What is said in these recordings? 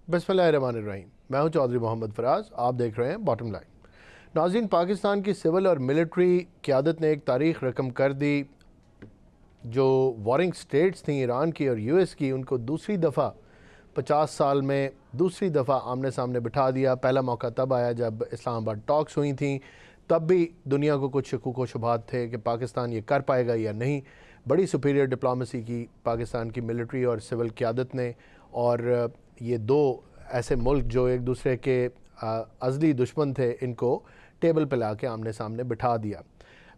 बिस्मिल्लाहिर्रहमानिर्रहीम। मैं हूं चौधरी मोहम्मद फराज, आप देख रहे हैं बॉटम लाइन। नाज़रीन, पाकिस्तान की सिविल और मिलिट्री क़यादत ने एक तारीख रकम कर दी। जो वॉरिंग स्टेट्स थी ईरान की और यूएस की, उनको दूसरी दफ़ा 50 साल में दूसरी दफ़ा आमने सामने बिठा दिया। पहला मौका तब आया जब इस्लामाबाद टॉक्स हुई थी, तब भी दुनिया को कुछ शकूक व शुबहात थे कि पाकिस्तान ये कर पाएगा या नहीं। बड़ी सुपीरियर डिप्लोमेसी की पाकिस्तान की मिलिट्री और सिविल क़यादत ने, और ये दो ऐसे मुल्क जो एक दूसरे के अज़ली दुश्मन थे, इनको टेबल पे ला के आमने सामने बिठा दिया।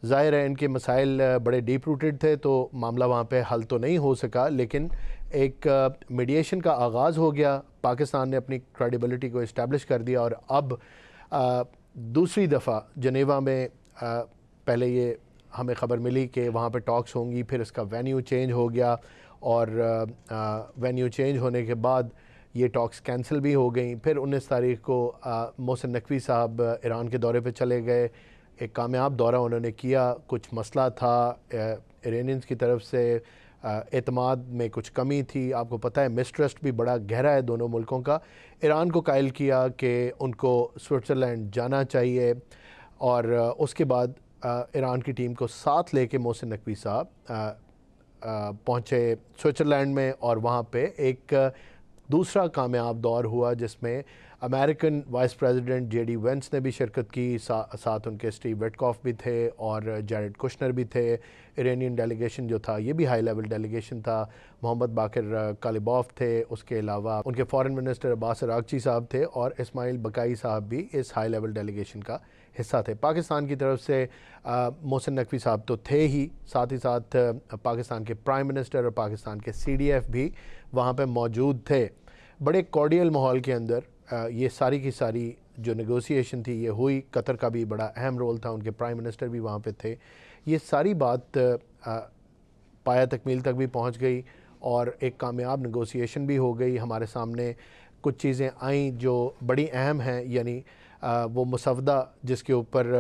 ज़ाहिर है इनके मसाइल बड़े डीप रूटेड थे, तो मामला वहाँ पे हल तो नहीं हो सका, लेकिन एक मीडिएशन का आगाज़ हो गया। पाकिस्तान ने अपनी क्रेडिबिलिटी को इस्टेब्लिश कर दिया और अब दूसरी दफ़ा जनेवा में पहले ये हमें ख़बर मिली कि वहाँ पे टॉक्स होंगी, फिर इसका वेन्यू चेंज हो गया और वेन्यू चेंज होने के बाद ये टॉक्स कैंसिल भी हो गई। फिर 19 तारीख को मोहसिन नकवी साहब ईरान के दौरे पे चले गए। एक कामयाब दौरा उन्होंने किया। कुछ मसला था इरानियंस की तरफ से, एतमाद में कुछ कमी थी। आपको पता है मिसट्रस्ट भी बड़ा गहरा है दोनों मुल्कों का। ईरान को कायल किया कि उनको स्विट्ज़रलैंड जाना चाहिए, और उसके बाद ईरान की टीम को साथ लेके मोहसिन नकवी साहब पहुँचे स्विट्ज़रलैंड में, और वहाँ पे एक दूसरा कामयाब दौर हुआ जिसमें American vice president JD Vance ने भी शिरकत की। साथ उनके स्टीव विटकॉफ भी थे और जैरेड कुशनर भी थे। इरानियन डेलीगेशन जो था ये भी हाई लेवल डेलीगेशन था। मोहम्मद बाकिर कालिबॉफ थे, उसके अलावा उनके फॉरेन मिनिस्टर अब्बास अरागची साहब थे, और इस्माइल बकाई साहब भी इस हाई लेवल डेलीगेशन का हिस्सा थे। पाकिस्तान की तरफ से मोहसिन नकवी साहब तो थे ही, साथ पाकिस्तान के प्राइम मिनिस्टर और पाकिस्तान के CDF भी वहाँ पर मौजूद थे। बड़े कॉर्डियल माहौल के अंदर ये सारी की सारी जो नेगोशिएशन थी ये हुई। कतर का भी बड़ा अहम रोल था, उनके प्राइम मिनिस्टर भी वहाँ पे थे। ये सारी बात पाया तकमील तक भी पहुँच गई और एक कामयाब नेगोशिएशन भी हो गई। हमारे सामने कुछ चीज़ें आईं जो बड़ी अहम हैं, यानी वो मुसवदा जिसके ऊपर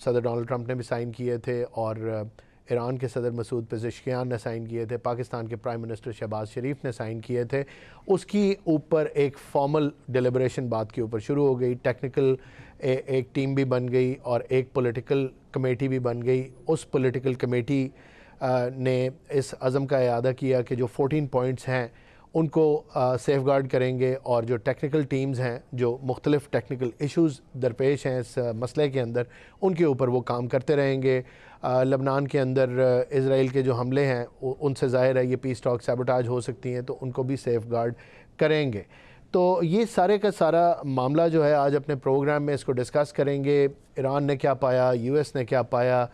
सदर डोनाल्ड ट्रंप ने भी साइन किए थे और ईरान के सदर मसूद पेज़ेश्कियान ने साइन किए थे, पाकिस्तान के प्राइम मिनिस्टर शहबाज शरीफ ने साइन किए थे। उसकी ऊपर एक फॉर्मल डिलिब्रेशन बात के ऊपर शुरू हो गई। टेक्निकल एक टीम भी बन गई और एक पॉलिटिकल कमेटी भी बन गई। उस पॉलिटिकल कमेटी ने इस अज़म का इरादा किया कि जो 14 पॉइंट्स हैं उनको सेफ़गार्ड करेंगे, और जो टेक्निकल टीम्स हैं जो मुख्तलिफ़ टेक्निकल इश्यूज़ दरपेश हैं इस मसले के अंदर, उनके ऊपर वो काम करते रहेंगे। लबनान के अंदर इज़राइल के जो हमले हैं उनसे ज़ाहिर है ये पीस टॉक सैबोटाज हो सकती हैं, तो उनको भी सेफ़गार्ड करेंगे। तो ये सारे का सारा मामला जो है आज अपने प्रोग्राम में इसको डिस्कस करेंगे। ईरान ने क्या पाया, US ने क्या पाया,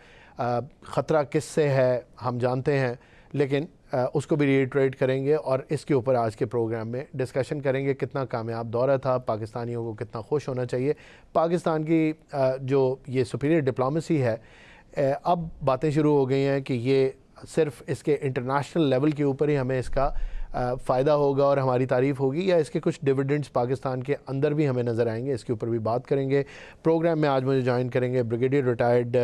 ख़तरा किससे है हम जानते हैं, लेकिन उसको भी रिट्रेट करेंगे और इसके ऊपर आज के प्रोग्राम में डिस्कशन करेंगे। कितना कामयाब दौरा था, पाकिस्तानियों को कितना खुश होना चाहिए। पाकिस्तान की जो ये सुपीरियर डिप्लोमेसी है, अब बातें शुरू हो गई हैं कि ये सिर्फ़ इसके इंटरनेशनल लेवल के ऊपर ही हमें इसका फ़ायदा होगा और हमारी तारीफ़ होगी, या इसके कुछ डिविडेंड्स पाकिस्तान के अंदर भी हमें नज़र आएंगे। इसके ऊपर भी बात करेंगे। प्रोग्राम में आज मुझे ज्वाइन करेंगे brigadier retired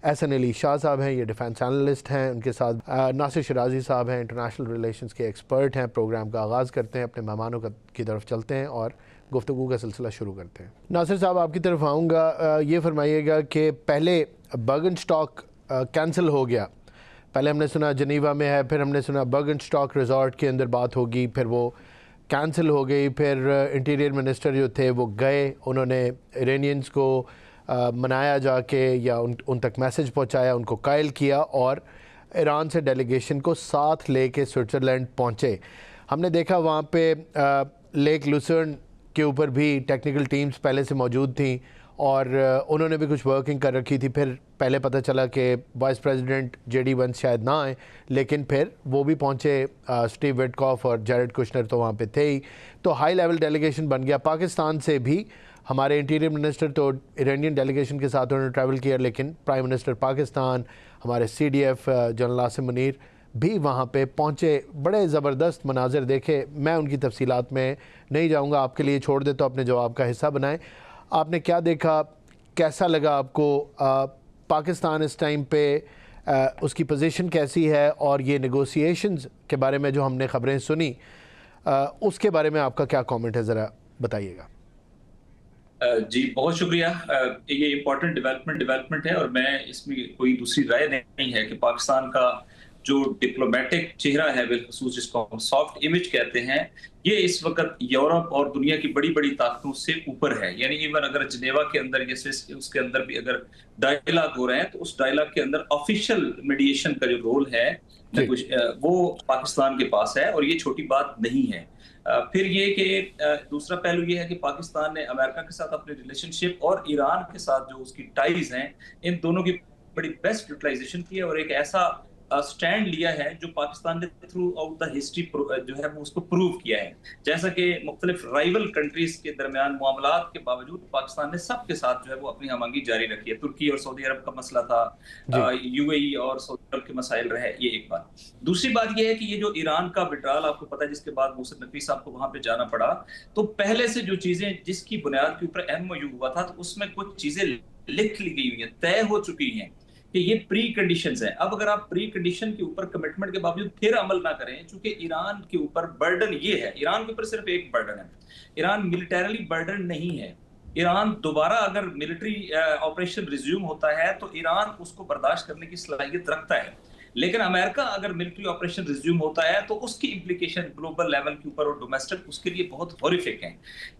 SN Ali Shah साहब हैं, ये डिफेंस एनालिस्ट हैं। उनके साथ नासिर शराजी साहब हैं, इंटरनेशनल रिलेशंस के एक्सपर्ट हैं। प्रोग्राम का आगाज़ करते हैं, अपने मेहमानों की तरफ चलते हैं और गुफ्तगू का सिलसिला शुरू करते हैं। नासिर साहब, आपकी तरफ आऊँगा। ये फरमाइएगा कि पहले बर्गनस्टॉक कैंसिल हो गया। पहले हमने सुना जनीवा में है, फिर हमने सुना बर्गनस्टॉक रिजॉर्ट के अंदर बात होगी, फिर वो कैंसिल हो गई। फिर इंटीरियर मिनिस्टर जो थे वो गए, उन्होंने इरानियंस को मनाया जाके, या उन तक मैसेज पहुंचाया, उनको कायल किया और ईरान से डेलीगेशन को साथ लेके स्विट्ज़रलैंड पहुंचे। हमने देखा वहाँ पे लेक लुसर्न के ऊपर भी टेक्निकल टीम्स पहले से मौजूद थी और उन्होंने भी कुछ वर्किंग कर रखी थी। फिर पहले पता चला कि वाइस प्रेसिडेंट जेडी वेंस शायद ना आए, लेकिन फिर वो भी पहुंचे। स्टीव विटकॉफ और जैरेड कुशनर तो वहाँ पे थे ही, तो हाई लेवल डेलीगेशन बन गया। पाकिस्तान से भी हमारे इंटीरियर मिनिस्टर तो इरानियन डेलीगेशन के साथ उन्होंने ट्रैवल किया, लेकिन प्राइम मिनिस्टर पाकिस्तान, हमारे CDF जनरल आसिम मुनीर भी वहाँ पे पहुँचे। बड़े ज़बरदस्त मनाजिर देखे। मैं उनकी तफसीलात में नहीं जाऊँगा, आपके लिए छोड़ देता हूँ, अपने जवाब का हिस्सा बनाएं। आपने क्या देखा, कैसा लगा आपको? पाकिस्तान इस टाइम पे उसकी पोजीशन कैसी है, और ये नेगोशिएशंस के बारे में जो हमने ख़बरें सुनी, उसके बारे में आपका क्या कमेंट है, ज़रा बताइएगा। जी बहुत शुक्रिया। ये इम्पोर्टेंट डेवलपमेंट है और मैं इसमें कोई दूसरी राय नहीं है कि पाकिस्तान का जो डिप्लोमेटिक चेहरा है, बिलखसूस जिसको हम सॉफ्ट इमेज कहते हैं, ये इस वक्त यूरोप और दुनिया की बड़ी बड़ी ताकतों से ऊपर है। यानी इवन अगर जिनेवा के अंदर या स्विस उसके अंदर भी अगर डायलॉग हो रहे हैं तो उस डायलॉग के अंदर ऑफिशियल मीडिएशन का जो रोल है जी। वो पाकिस्तान के पास है और ये छोटी बात नहीं है। फिर ये कि दूसरा पहलू ये है कि पाकिस्तान ने अमेरिका के साथ अपने रिलेशनशिप और ईरान के साथ जो उसकी टाइज हैं, इन दोनों की बड़ी बेस्ट यूटिलाइजेशन की है और एक ऐसा स्टैंड लिया है जो पाकिस्तान ने थ्रू आउट द हिस्ट्री जो है वो उसको प्रूव किया है। जैसा कि मुख्तलिफ राइवल कंट्रीज के दरमियान मामलात के बावजूद पाकिस्तान ने सबके साथ जो है वो अपनी हमआंगी जारी रखी है। तुर्की और सऊदी अरब का मसला था, जी। यूएई और सऊदी अरब के मसाइल रहे, ये एक बात। दूसरी बात ये है कि ये जो ईरान का विड्रॉल आपको पता है, जिसके बाद मोहसिन नकवी साहब को वहां पे जाना पड़ा, तो पहले से जो चीजें जिसकी बुनियाद के ऊपर एमओयू हुआ था, तो उसमें कुछ चीजें लिख ली गई हुई हैं, तय हो चुकी हैं कि ये प्री कंडीशंस हैं। अब अगर आप प्री कंडीशन के ऊपर कमिटमेंट के बावजूद फिर अमल ना करें, चूंकि ईरान के ऊपर बर्डन ये है, ईरान के ऊपर सिर्फ एक बर्डन है, ईरान मिलिटरली बर्डन नहीं है। ईरान दोबारा अगर मिलिट्री ऑपरेशन रिज्यूम होता है तो ईरान उसको बर्दाश्त करने की सलाहियत रखता है, लेकिन अमेरिका अगर मिलिट्री ऑपरेशन रिज्यूम होता है तो उसकी इंप्लीकेशन ग्लोबल लेवल के ऊपर और डोमेस्टिक उसके लिए बहुत हॉरिफिक है।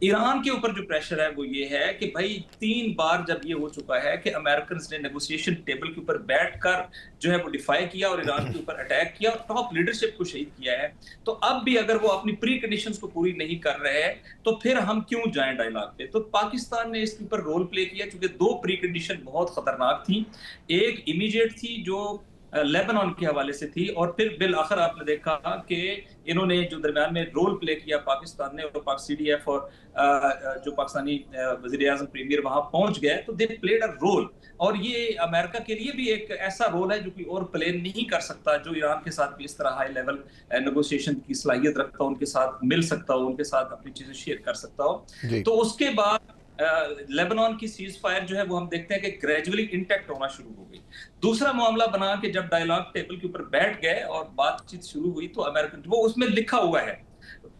ईरान के ऊपर जो प्रेशर है वो ये है कि भाई 3 बार जब ये हो चुका है कि अमेरिकन ने नेगोशिएशन टेबल के ऊपर बैठकर जो है वो डिफाई किया और ईरान के ऊपर अटैक किया और टॉप लीडरशिप को शहीद किया है, तो अब भी अगर वो अपनी प्री कंडीशंस को पूरी नहीं कर रहे हैं तो फिर हम क्यों जाएं डायलॉग पे। तो पाकिस्तान ने इसके ऊपर रोल प्ले किया, क्योंकि 2 प्री कंडीशन बहुत खतरनाक थी। एक इमीडिएट थी जो लेबनान के हवाले से थी, और फिर बिल आखिर आपने देखा कि इन्होंने जो दरमियान में रोल प्ले किया पाकिस्तान ने, और CDF और जो पाकिस्तानी वजीर आजम प्रीमियर वहां पहुंच गए, तो दे प्लेड अ रोल। और ये अमेरिका के लिए भी एक ऐसा रोल है जो कोई और प्ले नहीं कर सकता, जो ईरान के साथ भी इस तरह हाई लेवल नेगोशिएशन की सलाहियत रखता हो, उनके साथ मिल सकता हो, उनके साथ अपनी चीजें शेयर कर सकता हो। तो उसके बाद लेबनान की सीज फायर जो है वो हम देखते हैं कि ग्रेजुअली इंटैक्ट होना शुरू हो गई। दूसरा मामला बना के जब डायलॉग टेबल के ऊपर बैठ गए और बातचीत शुरू हुई, तो अमेरिकन वो उसमें लिखा हुआ है,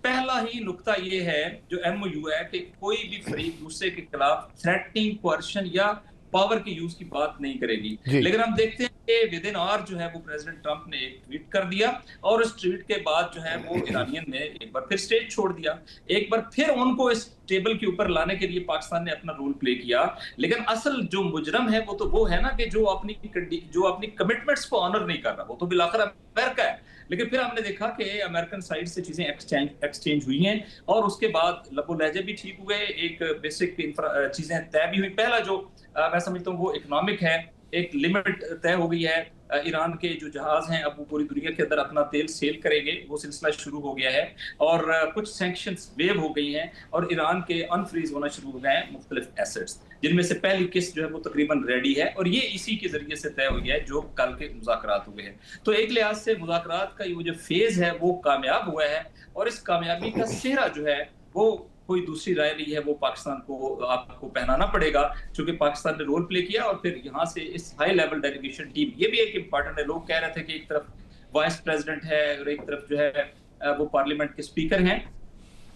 पहला ही नुक्ता ये है जो एमओयू है कि कोई भी फरीक दूसरे के खिलाफ थ्रेटनिंग, कोerशन या पावर के यूज की बात नहीं करेगी। लेकिन हम देखते हैं कि विद इन आवर जो है वो प्रेसिडेंट ट्रंप ने एक ट्वीट कर दिया, और उस ट्वीट के बाद जो है वो ईरानियन ने एक बार फिर स्टेज छोड़ दिया। एक बार फिर उनको इस टेबल के ऊपर लाने के लिए पाकिस्तान ने अपना रोल प्ले किया। लेकिन असल जो मुजरम है वो तो वो है ना कि जो अपनी कमिटमेंट्स को ऑनर नहीं कर रहा, वो तो बिलाखिर अमेरिका है। लेकिन फिर हमने देखा कि अमेरिकन साइड से चीजें एक्सचेंज हुई हैं, और उसके बाद लबो लहजे भी ठीक हुए, एक बेसिक चीजें तय भी हुई। पहला जो मैं समझता हूँ वो इकोनॉमिक है, एक लिमिट तय हो गई है। ईरान के जो जहाज हैं अब वो पूरी दुनिया के अंदर अपना तेल सेल करेंगे, वो सिलसिला शुरू हो गया है, और कुछ सैंक्शंस वेव हो गई हैं, और ईरान के अनफ्रीज होना शुरू हो गए हैं मुख्तलिफ एसेट्स, जिनमें से पहली किस्त जो है वो तकरीबन रेडी है, और ये इसी के जरिए से तय हो गया है जो कल के मुज़ाकरात हुए हैं। तो एक लिहाज से मुज़ाकरात का ये जो फेज है वो कामयाब हुआ है, और इस कामयाबी का सेहरा जो है वो कोई दूसरी राय नहीं है, वो पाकिस्तान को आपको पहनाना पड़ेगा, क्योंकि पाकिस्तान ने रोल प्ले किया। और फिर यहाँ से इस हाई लेवल डेलीगेशन टीम, ये भी एक इंपॉर्टेंट है। लोग कह रहे थे कि एक तरफ वाइस प्रेसिडेंट है और एक तरफ जो है वो पार्लियामेंट के स्पीकर हैं,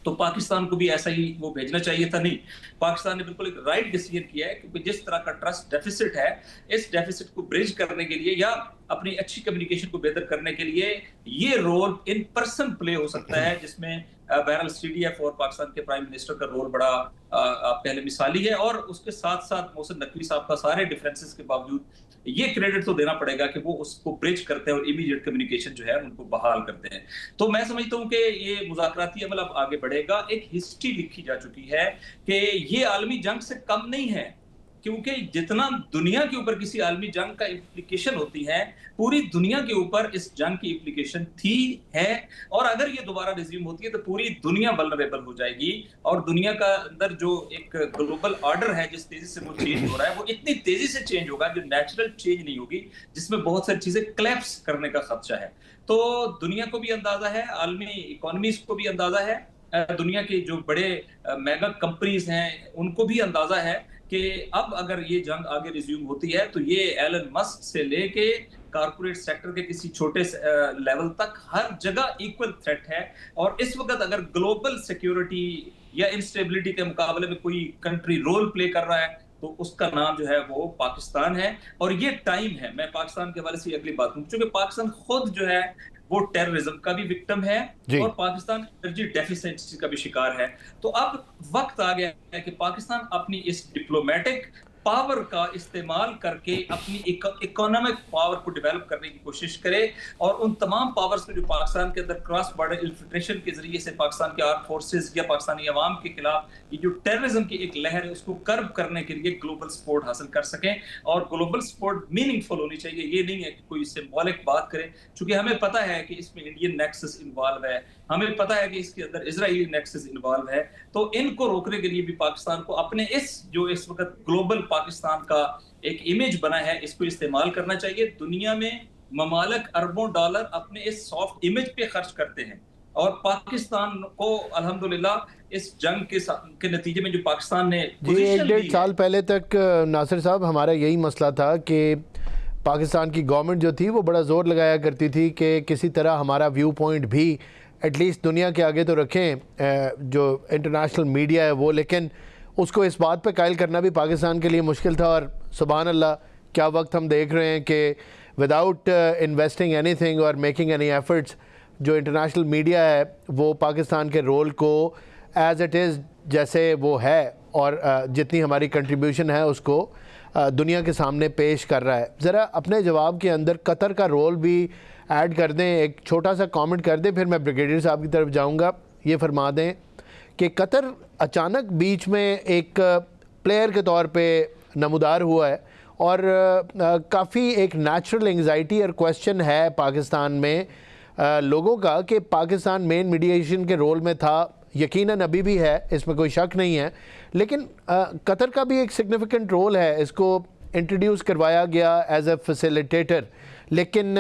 तो पाकिस्तान को भी ऐसा ही वो भेजना चाहिए था। नहीं, पाकिस्तान ने बिल्कुल एक राइट डिसीजन किया है, क्योंकि जिस तरह का ट्रस्ट डेफिसिट है, इस डेफिसिट को ब्रिज करने के लिए या अपनी अच्छी कम्युनिकेशन को बेहतर करने के लिए ये रोल इन पर्सन प्ले हो सकता है, जिसमें बहरहाल CDF और पाकिस्तान के प्राइम मिनिस्टर का रोल बड़ा पहले मिसाली है। और उसके साथ साथ मोहसिन नकवी साहब का सारे डिफरेंसेस के बावजूद ये क्रेडिट तो देना पड़ेगा कि वो उसको ब्रिज करते हैं और इमीडिएट कम्युनिकेशन जो है उनको बहाल करते हैं। तो मैं समझता हूँ कि ये मुज़ाकराती अमल अब आगे बढ़ेगा। एक हिस्ट्री लिखी जा चुकी है कि ये आलमी जंग से कम नहीं है, क्योंकि जितना दुनिया के ऊपर किसी आलमी जंग का इम्प्लीकेशन होती है, पूरी दुनिया के ऊपर इस जंग की इम्प्लीकेशन थी, है, और अगर ये दोबारा रिज्यूम होती है तो पूरी दुनिया वल्नरेबल हो जाएगी। और दुनिया का अंदर जो एक ग्लोबल ऑर्डर है, जिस तेजी से वो चेंज हो रहा है, वो इतनी तेजी से चेंज होगा जो नेचुरल चेंज नहीं होगी, जिसमें बहुत सारी चीजें क्लैप्स करने का खदशा है। तो दुनिया को भी अंदाजा है, आलमी इकोनॉमीज को भी अंदाजा है, दुनिया के जो बड़े मेगा कंपनीज हैं उनको भी अंदाजा है कि अब अगर ये जंग आगे रिज्यूम होती है तो ये एलन मस्क से लेके कारपोरेट सेक्टर के किसी छोटे लेवल तक, हर जगह इक्वल थ्रेट है। और इस वक्त अगर ग्लोबल सिक्योरिटी या इंस्टेबिलिटी के मुकाबले में कोई कंट्री रोल प्ले कर रहा है तो उसका नाम जो है वो पाकिस्तान है। और ये टाइम है, मैं पाकिस्तान के हवाले से अगली बात कहूं, क्योंकि पाकिस्तान खुद जो है वो टेररिज्म का भी विक्टिम है और पाकिस्तान एनर्जी डेफिशिएंसी का भी शिकार है। तो अब वक्त आ गया है कि पाकिस्तान अपनी इस डिप्लोमेटिक पावर का इस्तेमाल करके अपनी इकोनॉमिक पावर को डेवलप करने की कोशिश करे और उन तमाम पावर्स को जो पाकिस्तान के अंदर क्रॉस बॉर्डर इन्फिल्ट्रेशन के जरिए से पाकिस्तान के आर्म फोर्सेस या पाकिस्तानी अवाम के खिलाफ ये जो टेररिज्म की एक लहर है उसको कर्ब करने के लिए ग्लोबल सपोर्ट हासिल कर सकें। और ग्लोबल सपोर्ट मीनिंगफुल होनी चाहिए, ये नहीं है कि कोई सिंबॉलिक बात करे, क्योंकि हमें पता है कि इसमें इंडियन नेक्सस इन्वॉल्व है, हमें पता है कि इसके अंदर इजरायली नेक्सस इन्वॉल्व है। तो इनको रोकने के लिए भी पाकिस्तान को अपने इस वक्त ग्लोबल पाकिस्तान का एक इमेज बना है, इसको इस्तेमाल करना चाहिए। दुनिया में ममालिक अरबों डॉलर अपने इस सॉफ्ट इमेज पे खर्च करते हैं और पाकिस्तान को अल्हम्दुलिल्लाह इस जंग के नतीजे में जो पाकिस्तान ने जी 1-1.5 साल पहले तक नासिर साहब हमारा यही मसला था कि पाकिस्तान की गवर्नमेंट जो थी वो बड़ा जोर लगाया करती थी कि किसी तरह हमारा व्यू पॉइंट भी एटलीस्ट दुनिया के आगे तो रखें, जो इंटरनेशनल मीडिया है वो, लेकिन उसको इस बात पे कायल करना भी पाकिस्तान के लिए मुश्किल था। और सुभान अल्लाह क्या वक्त हम देख रहे हैं कि विदाउट इन्वेस्टिंग एनीथिंग और मेकिंग एनी एफर्ट्स जो इंटरनेशनल मीडिया है वो पाकिस्तान के रोल को एज इट इज़ जैसे वो है और जितनी हमारी कंट्रीब्यूशन है उसको दुनिया के सामने पेश कर रहा है। ज़रा अपने जवाब के अंदर कतर का रोल भी ऐड कर दें, एक छोटा सा कमेंट कर दें, फिर मैं ब्रिगेडियर साहब की तरफ जाऊंगा। ये फरमा दें कि कतर अचानक बीच में एक प्लेयर के तौर पे नमूदार हुआ है और काफ़ी एक नेचुरल एंग्जाइटी और क्वेश्चन है पाकिस्तान में लोगों का कि पाकिस्तान मेन मीडिएशन के रोल में था, यकीनन अभी भी है, इसमें कोई शक नहीं है, लेकिन कतर का भी एक सिग्निफिकेंट रोल है। इसको इंट्रोड्यूस करवाया गया एज ए फैसिलिटेटर, लेकिन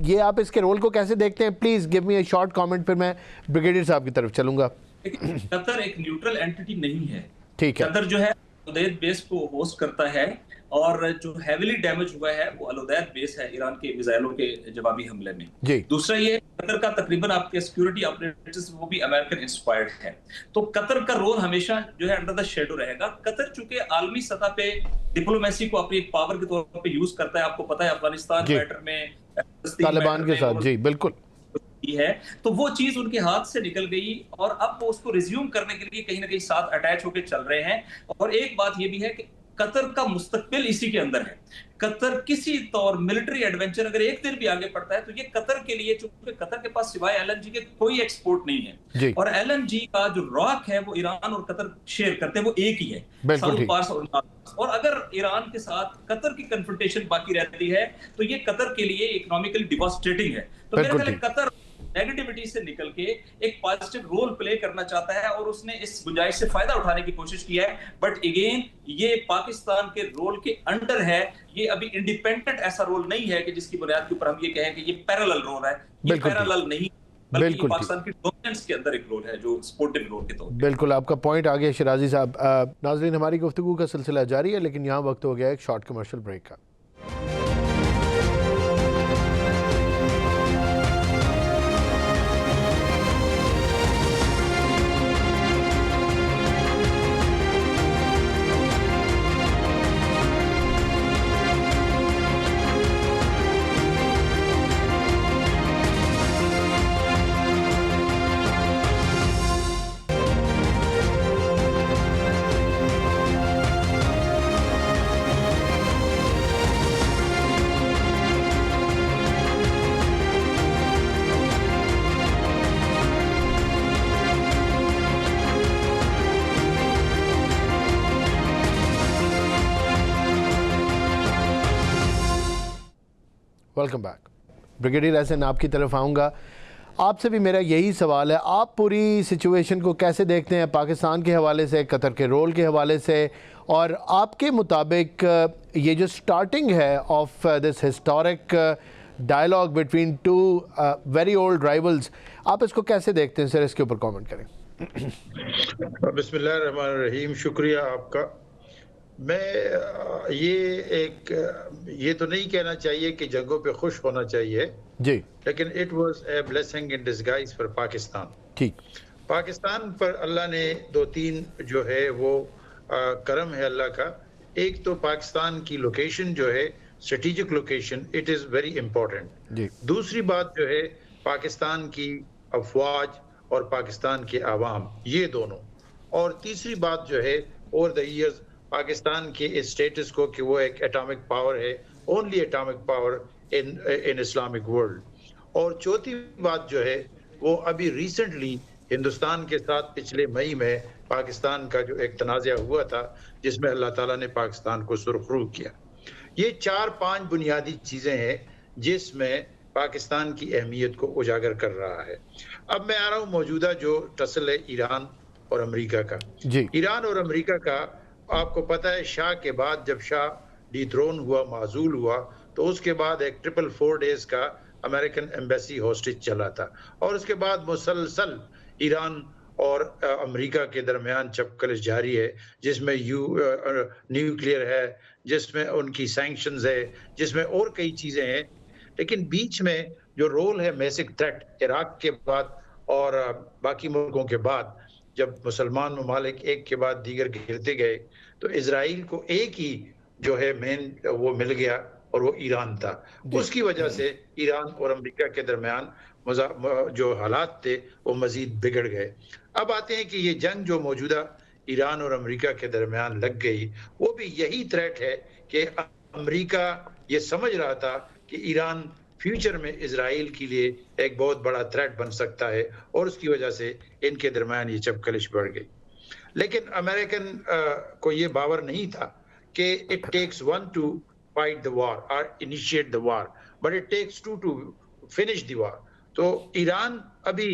ये आप इसके रोल को कैसे देखते हैं? Please give me a short comment, फिर मैं ब्रिगेडियर साहब की तरफ चलूँगा। कतर एक न्यूट्रल एंटिटी नहीं है, ठीक है। कतर जो है अलउदैद बेस को होस्ट करता है और जो हेविली डैमेज हुआ है वो अलउदैद बेस है ईरान के मिसाइलों के जवाबी हमले में। दूसरा ये कतर का तकरीबन आपके सिक्योरिटी ऑपरेटर्स वो भी अमेरिकन इंस्पायर्ड है, तो कतर का रोल हमेशा जो है अंडर द शेडो रहेगा। कतर चूंकि आलमी सतह पे डिप्लोमेसी को अपनी एक पावर के तौर पे यूज करता है, आपको पता है अफगानिस्तान मैटर में तालिबान के साथ, जी बिल्कुल है, तो वो चीज उनके हाथ से निकल गई और अब वो उसको रिज्यूम करने के लिए कहीं ना कहीं साथ अटैच होकर चल रहे हैं। और एक बात ये भी है कि कतर का मुस्तकबिल इसी के अंदर है। कतर किसी तौर मिलिट्री एडवेंचर अगर एक दिन भी आगे बढ़ता है तो ये कतर के लिए, चूंकि कतर के पास सिवाय एलएनजी के कोई एक्सपोर्ट नहीं है और एलएनजी का जो रॉक है वो ईरान और कतर शेयर करते हैं, वो एक ही है, साउथ पार्स और नॉर्थ पार्स। और अगर ईरान के साथ कतर की कन्फ्रंटेशन बाकी रहती है तो ये कतर के लिए इकोनॉमिकली डिवास्टेटिंग है। तो मेरे ख्याल कतर नेगेटिविटी से निकल के एक पॉजिटिव रोल प्ले करना चाहता है और उसने इस गुंजाइश से फायदा उठाने की कोशिश की है। बट अगेन ये पाकिस्तान के रोल के अंडर है, ये अभी इंडिपेंडेंट ऐसा रोल नहीं है कि जिसकी बुनियाद के ऊपर हम ये कहें कि ये पैरेलल रोल है। ये पैरेलल नहीं, बल्कि पाकिस्तान की डोमिनेंस के अंदर एक रोल है जो सपोर्टिव रोल के तौर पे। बिल्कुल आपका पॉइंट आ गया शिराजी साहब। नाज़रीन, हमारी गुफ्तगू का सिलसिला जारी है, लेकिन यहाँ वक्त हो गया एक शॉर्ट कमर्शियल ब्रेक का। Welcome back. ब्रिगेडियर एहसन, आपकी तरफ आऊँगा। आपसे भी मेरा यही सवाल है, आप पूरी सिचुएशन को कैसे देखते हैं पाकिस्तान के हवाले से, कतर के रोल के हवाले से, और आपके मुताबिक ये जो स्टार्टिंग है of this historic dialogue between two very old rivals, आप इसको कैसे देखते हैं? सर, इसके ऊपर कमेंट करें। बिस्मिल्लाहिर्रहमानिर्रहीम, शुक्रिया आपका। ये तो नहीं कहना चाहिए कि जंगों पे खुश होना चाहिए, जी। लेकिन it was a blessing in disguise for Pakistan. ठीक। पाकिस्तान पर अल्लाह ने दो तीन जो है वो करम है अल्लाह का। एक तो पाकिस्तान की लोकेशन जो है, strategic location, it is very important. जी। दूसरी बात जो है पाकिस्तान की अफवाज और पाकिस्तान के आवाम, ये दोनों। और तीसरी बात जो है ओवर द ईयर्स पाकिस्तान के इस स्टेटस को कि वो एक एटॉमिक पावर है, only atomic power in Islamic world. और चौथी बात जो है वो अभी रिसेंटली हिंदुस्तान के साथ पिछले मई में पाकिस्तान का जो एक तनाज़ा हुआ था जिसमें अल्लाह ताला ने पाकिस्तान को सुरखरू किया। ये 4-5 बुनियादी चीज़ें हैं जिसमें पाकिस्तान की अहमियत को उजागर कर रहा है। अब मैं आ रहा हूँ मौजूदा जो टसल है ईरान और अमेरिका का। जी। ईरान और अमेरिका का आपको पता है, शाह के बाद जब शाह डिथ्रोन हुआ, माजूल हुआ, तो उसके बाद एक 444 डेज का अमेरिकन एम्बेसी हॉस्टेज चला था और उसके बाद मुसलसल ईरान और अमेरिका के दरमियान चपकलिश जारी है, जिसमें न्यूक्लियर है, जिसमें उनकी सैंक्शंस है, जिसमें और कई चीज़ें हैं। लेकिन बीच में जो रोल है बेसिक थ्रेट इराक के बाद और बाकी मुल्कों के बाद, जब मुसलमान ममालिक एक के बाद दीगर गिरते गए, तो इजराइल को एक ही जो है मेन वो मिल गया और वो ईरान था। उसकी वजह से ईरान और अमेरिका के दरमियान जो हालात थे वो मजीद बिगड़ गए। अब आते हैं कि ये जंग जो मौजूदा ईरान और अमेरिका के दरमियान लग गई, वो भी यही थ्रेट है कि अमेरिका ये समझ रहा था कि ईरान फ्यूचर में इजराइल के लिए एक बहुत बड़ा थ्रेट बन सकता है और उसकी वजह से इनके दरमियान ये चपकलिश बढ़ गई। लेकिन अमेरिकन को ये बावर नहीं था कि it takes one to fight the war और initiate the war, but it takes two to finish the war. तो ईरान अभी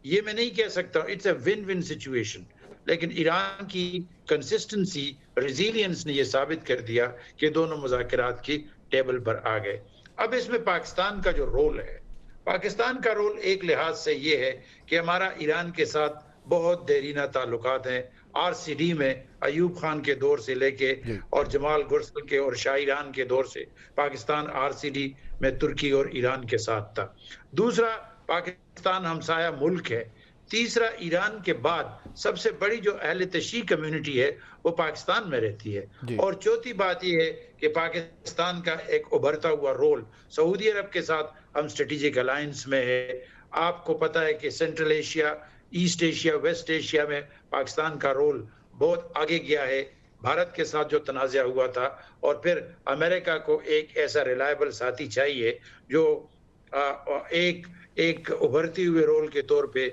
ये मैं नहीं कह सकता it's a win win situation, लेकिन ईरान की कंसिस्टेंसी, रेजिलियंस ने ये साबित कर दिया कि दोनों मुज़ाकरात की टेबल पर आ गए। अब इसमें पाकिस्तान का जो रोल है, पाकिस्तान का रोल एक लिहाज से ये है कि हमारा ईरान के साथ बहुत देरीना ताल्लुकात हैं। आरसीडी में अयूब खान के दौर से लेके और जमाल गुरसल के और शाह ईरान के दौर से पाकिस्तान आरसीडी में तुर्की और ईरान के साथ था। दूसरा, पाकिस्तान हमसाया मुल्क है। तीसरा, ईरान के बाद सबसे बड़ी जो अहले तशी कम्युनिटी है वो पाकिस्तान में रहती है। और चौथी बात यह है कि पाकिस्तान का एक उभरता हुआ रोल सऊदी अरब के साथ हम स्ट्रेटेजिक अलायंस में है। आपको पता है कि central Asia, east Asia, west Asia में पाकिस्तान का रोल बहुत आगे गया है। भारत के साथ जो तनाज़ा हुआ था, और फिर अमेरिका को एक ऐसा रिलायबल साथी चाहिए जो एक उभरती हुए रोल के तौर पे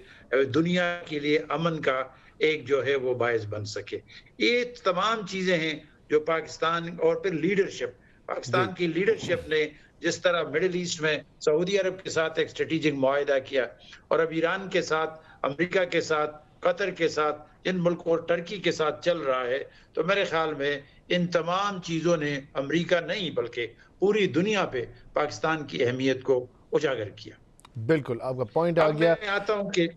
दुनिया के लिए अमन का एक जो है वो बायस बन सके। ये तमाम चीज़ें हैं जो पाकिस्तान, और फिर लीडरशिप, पाकिस्तान की लीडरशिप ने जिस तरह मिडिल ईस्ट में सऊदी अरब के साथ एक स्ट्रेटेजिक मुआहिदा किया और अब ईरान के साथ, अमेरिका के साथ, कतर के साथ, इन मुल्कों और टर्की के साथ चल रहा है, तो मेरे ख्याल में इन तमाम चीज़ों ने अमेरिका नहीं बल्कि पूरी दुनिया पे पाकिस्तान की अहमियत को उजागर किया। बिल्कुल, आपका पॉइंट आ गया। मैं आता हूँ कि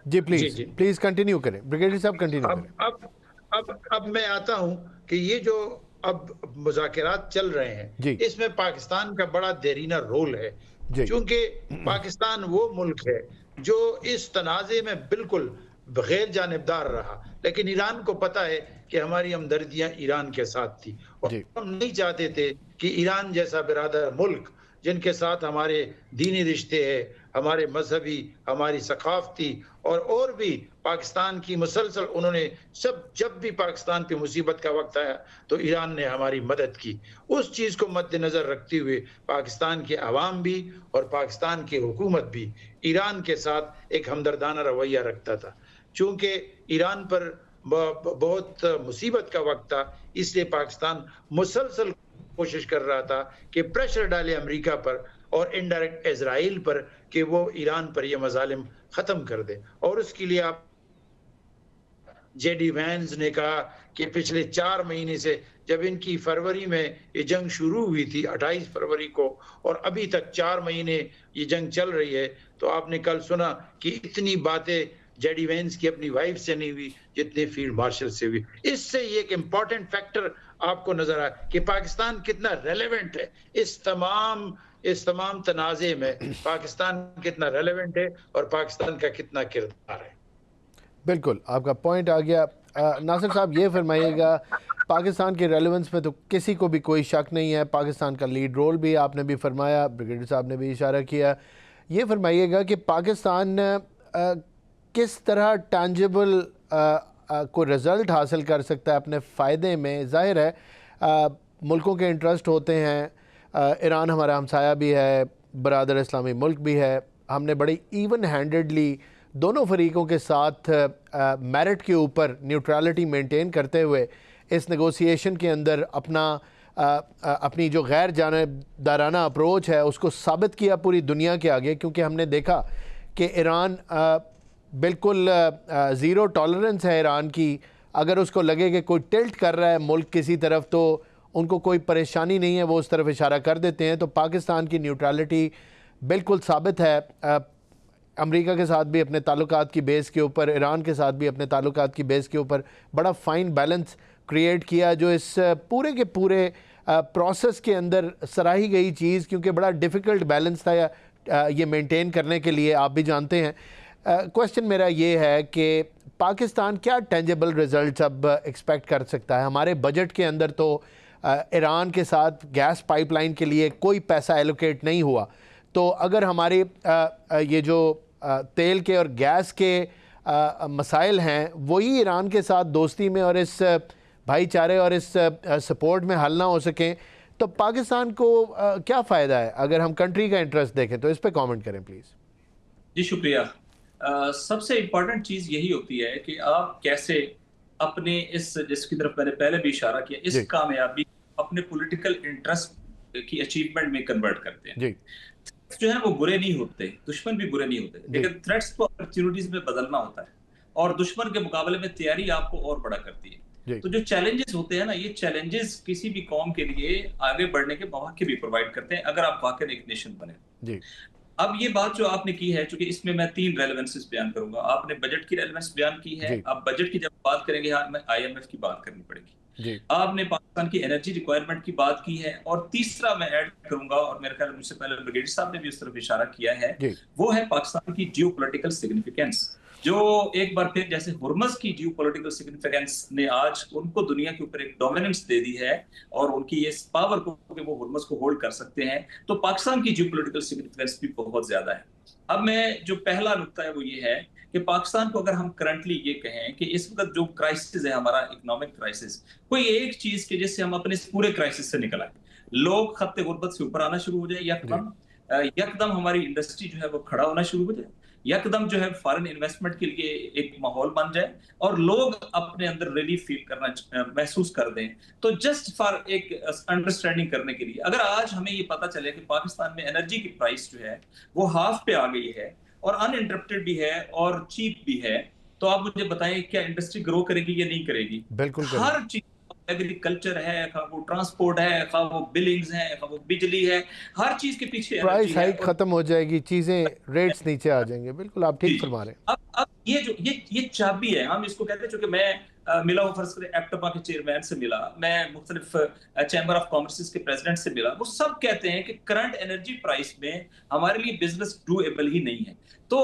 जी प्लीज कंटिन्यू करें, ब्रिगेडियर साहब कंटिन्यू करें। अब मैं आता हूँ कि ये जो अब मुज़ाकरात चल रहे हैं, इसमें पाकिस्तान का बड़ा देरीना रोल है, क्योंकि पाकिस्तान वो मुल्क है जो इस तनाज़े में बिल्कुल बगैर जानिबदार रहा, लेकिन ईरान को पता है कि हमारी हमदर्दियां ईरान के साथ थी और हम नहीं चाहते थे कि ईरान जैसा बिरादर मुल्क जिनके साथ हमारे दीनी रिश्ते हैं, हमारे मजहबी, हमारी सकाफती और भी पाकिस्तान की मुसलसल उन्होंने जब भी पाकिस्तान पे मुसीबत का वक्त आया तो ईरान ने हमारी मदद की। उस चीज़ को मद्देनज़र रखते हुए पाकिस्तान के अवाम भी और पाकिस्तान की हुकूमत भी ईरान के साथ एक हमदर्दाना रवैया रखता था। चूँकि ईरान पर बहुत मुसीबत का वक्त था, इसलिए पाकिस्तान मुसलसल कोशिश कर रहा था कि प्रेशर डाले अमेरिका पर और इनडायरेक्ट इजराइल पर कि वो ईरान पर ये मजालिम ख़त्म कर दे। और उसके लिए आप जेडी वैंस ने कहा कि पिछले 4 महीने से, जब इनकी फरवरी में ये जंग शुरू हुई थी 28 फरवरी को, और अभी तक 4 महीने ये जंग चल रही है, तो आपने कल सुना कि इतनी बातें जेडी वैंस की अपनी वाइफ से नहीं हुई जितने फील्ड मार्शल से हुई। इससे ये एक इम्पॉर्टेंट फैक्टर आपको नजर आए कि पाकिस्तान कितना रेलेवेंट है इस तमाम तनाज़े में, पाकिस्तान कितना रेलेवेंट है और पाकिस्तान का कितना किरदार है। बिल्कुल, आपका पॉइंट आ गया। नासिर साहब, ये फरमाइएगा, पाकिस्तान के रेलेवेंस में तो किसी को भी कोई शक नहीं है, पाकिस्तान का लीड रोल भी आपने भी फरमाया, ब्रिगेडियर साहब ने भी इशारा किया। ये फरमाइएगा कि पाकिस्तान किस तरह टैंजिबल को रिज़ल्ट हासिल कर सकता है अपने फ़ायदे में। ज़ाहिर है मुल्कों के इंटरेस्ट होते हैं, ईरान हमारा हमसाया भी है, बरादर इस्लामी मुल्क भी है। हमने बड़ी इवन हैंडेडली दोनों फरीकों के साथ मेरिट के ऊपर न्यूट्रलिटी मेंटेन करते हुए इस नेगोशिएशन के अंदर अपनी जो गैर जानिबदाराना अप्रोच है उसको साबित किया पूरी दुनिया के आगे, क्योंकि हमने देखा कि ईरान बिल्कुल ज़ीरो टॉलरेंस है ईरान की। अगर उसको लगे कि कोई टिल्ट कर रहा है मुल्क किसी तरफ तो उनको कोई परेशानी नहीं है, वो उस तरफ इशारा कर देते हैं। तो पाकिस्तान की न्यूट्रलिटी बिल्कुल साबित है। अमेरिका के साथ भी अपने ताल्लुकात की बेस के ऊपर, ईरान के साथ भी अपने ताल्लुकात की बेस के ऊपर बड़ा फ़ाइन बैलेंस क्रिएट किया, जो इस पूरे के पूरे प्रोसेस के अंदर सराही गई चीज़, क्योंकि बड़ा डिफ़िकल्ट बैलेंस था ये मेंटेन करने के लिए, आप भी जानते हैं। क्वेश्चन मेरा ये है कि पाकिस्तान क्या टेंजेबल रिजल्ट्स अब एक्सपेक्ट कर सकता है? हमारे बजट के अंदर तो ईरान के साथ गैस पाइपलाइन के लिए कोई पैसा एलोकेट नहीं हुआ, तो अगर हमारे ये जो तेल के और गैस के मसाइल हैं वही ईरान के साथ दोस्ती में और इस भाईचारे और इस सपोर्ट में हल ना हो सकें, तो पाकिस्तान को क्या फ़ायदा है? अगर हम कंट्री का इंटरेस्ट देखें तो इस पे कमेंट करें प्लीज़। जी शुक्रिया। सबसे इम्पोर्टेंट चीज़ यही होती है कि आप कैसे अपने इस, जिसकी तरफ मैंने पहले भी इशारा किया, इस कामयाबी अपने पॉलिटिकल इंटरेस्ट की अचीवमेंट में कन्वर्ट करते हैं। जो है वो बुरे नहीं होते, दुश्मन भी बुरे नहीं होते, लेकिन थ्रेट्स को अपॉर्चुनिटीज में बदलना होता है और दुश्मन के मुकाबले में तैयारी आपको और बड़ा करती है। तो जो चैलेंजेस होते हैं ना, ये चैलेंजेस किसी भी कौम के लिए आगे बढ़ने के मौके भी प्रोवाइड करते हैं अगर आप वाकई एक नेशन बने। अब ये बात जो आपने की है, चूंकि इसमें मैं 3 रेलेवेंसेस बयान करूंगा। आपने बजट की रेलेवेंस बयान की है, अब बजट की जब बात करेंगे हमें IMF की बात करनी पड़ेगी। आपने पाकिस्तान की एनर्जी रिक्वायरमेंट की बात की है, और तीसरा मैं ऐड करूंगा, और मेरे ख्याल मुझसे पहले ब्रिगेडियर साहब ने भी उस तरफ इशारा किया है, वो है पाकिस्तान की जियोपॉलिटिकल सिग्निफिकेंस, जो एक बार फिर जैसे हुर्मुज़ की जियोपॉलिटिकल सिग्निफिकेंस ने आज उनको दुनिया के ऊपर एक डोमिनेंस दे दी है और उनकी इस पावर को कि वो हुर्मुज़ को होल्ड कर सकते हैं, तो पाकिस्तान की जियोपॉलिटिकल सिग्निफिकेंस भी बहुत ज्यादा है। अब मैं जो पहला नुक्ता है वो ये है कि पाकिस्तान को अगर हम करंटली ये कहें कि इस वक्त जो क्राइसिस है हमारा इकोनॉमिक क्राइसिस, कोई एक चीज के जिससे हम अपने पूरे क्राइसिस से निकल आए, लोग खत्ते गुर्बत से ऊपर आना शुरू हो जाए, यकदम हमारी इंडस्ट्री जो है वो खड़ा होना शुरू हो जाए, यकदम जो है फॉरेन इन्वेस्टमेंट के लिए एक माहौल बन जाए और लोग अपने अंदर रिलीफ फील करना महसूस कर दें। तो जस्ट फॉर एक अंडरस्टैंडिंग करने के लिए, अगर आज हमें ये पता चले कि पाकिस्तान में एनर्जी की प्राइस जो है वो हाफ पे आ गई है और अनइंटरप्टेड भी है और चीप भी है, तो आप मुझे बताएं क्या इंडस्ट्री ग्रो करेगी या नहीं करेगी? बिल्कुल। हर चीज, एग्रीकल्चर है, वो ट्रांसपोर्ट है, वो बिलिंग्स है, वो बिजली है, हर चीज के पीछे प्राइस हाइक खत्म हो जाएगी, चीजें रेट्स नीचे आ जाएंगे। बिल्कुल आप ठीक फरमा रहे हैं। अब ये जो ये चाबी है, हम इसको कहते हैं, चूंकि मैं मिला हूं, फर्ज करें एप्टमा के चेयरमैन से मिला, मैं मुख्तलिफ चैम्बर ऑफ कॉमर्स के प्रेसिडेंट से मिला, वो सब कहते हैं कि करंट एनर्जी प्राइस में हमारे लिए बिजनेस डूएबल ही नहीं है। तो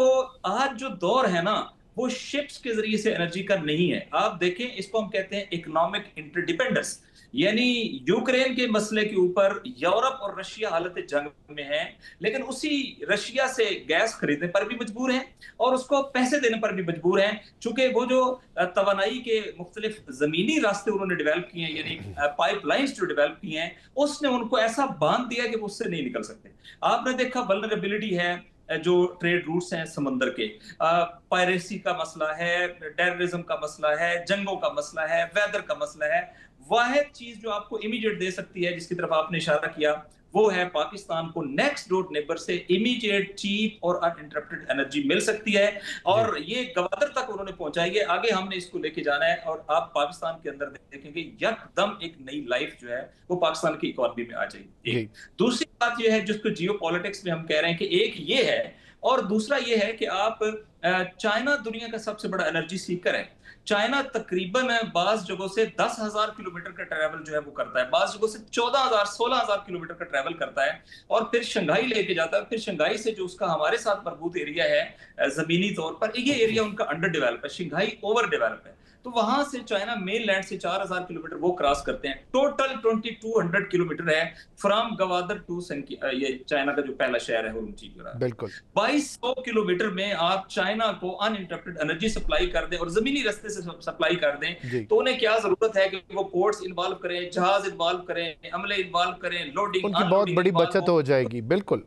आज जो दौर है ना, वो शिप्स के जरिए से एनर्जी का नहीं है। आप देखें, इसको हम कहते हैं इकोनॉमिक इंटरडिपेंडेंस, यानी यूक्रेन के मसले के ऊपर यूरोप और रशिया हालत जंग में है, लेकिन उसी रशिया से गैस खरीदने पर भी मजबूर है और उसको पैसे देने पर भी मजबूर है, चूंकि वो जो तवानाई के मुख्तलिफ जमीनी रास्ते उन्होंने डेवलप किए हैं, यानी पाइपलाइंस जो डेवलप किए हैं, उसने उनको ऐसा बांध दिया कि वो उससे नहीं निकल सकते। आपने देखा वल्नरेबिलिटी है, जो ट्रेड रूट्स हैं समंदर के, पायरेसी का मसला है, टेररिज्म का मसला है, जंगों का मसला है, वेदर का मसला है। वाहिद चीज जो आपको इमीडिएट दे सकती है, जिसकी तरफ आपने इशारा किया, वो है पाकिस्तान को नेक्स्ट डोर नेबर से इमीडिएट, चीप और अनइंटरप्टेड एनर्जी मिल सकती है, और ये गवादर तक उन्होंने पहुंचाई है। आगे हमने इसको लेके जाना है और आप पाकिस्तान के अंदर देखेंगे यकदम एक नई लाइफ जो है वो पाकिस्तान की इकोनॉमी में आ जाएगी। दूसरी बात ये है, जिसको जियो पॉलिटिक्स में हम कह रहे हैं, कि एक ये है और दूसरा ये है कि आप, चाइना दुनिया का सबसे बड़ा एनर्जी सीकर है। चाइना तकरीबन बाज जगहों से 10,000 किलोमीटर का ट्रैवल जो है वो करता है, बाज जगहों से 14,000 16,000 किलोमीटर का ट्रैवल करता है और फिर शंघाई लेके जाता है। फिर शंघाई से जो उसका हमारे साथ मरबूत एरिया है जमीनी तौर पर, ये एरिया उनका अंडर डेवलप है, शंघाई ओवर डेवलप है। तो वहां से चाइना मेन लैंड से 4,000 किलोमीटर वो क्रॉस करते हैं। टोटल 2200 किलोमीटर है फ्रॉम गवादर टू ये चाइना का जो पहला शहर है उरुमची। बिल्कुल 2200 किलोमीटर में आप चाइना को अनइंटरप्टेड एनर्जी सप्लाई कर दें और जमीनी रास्ते से सप्लाई कर दें, तो उन्हें क्या जरूरत है कि वो पोर्ट्स इन्वॉल्व करें, जहाज इन्वॉल्व करें, अमले इन्वॉल्व करें, लोडिंग, उनकी बहुत बड़ी बचत हो जाएगी। बिल्कुल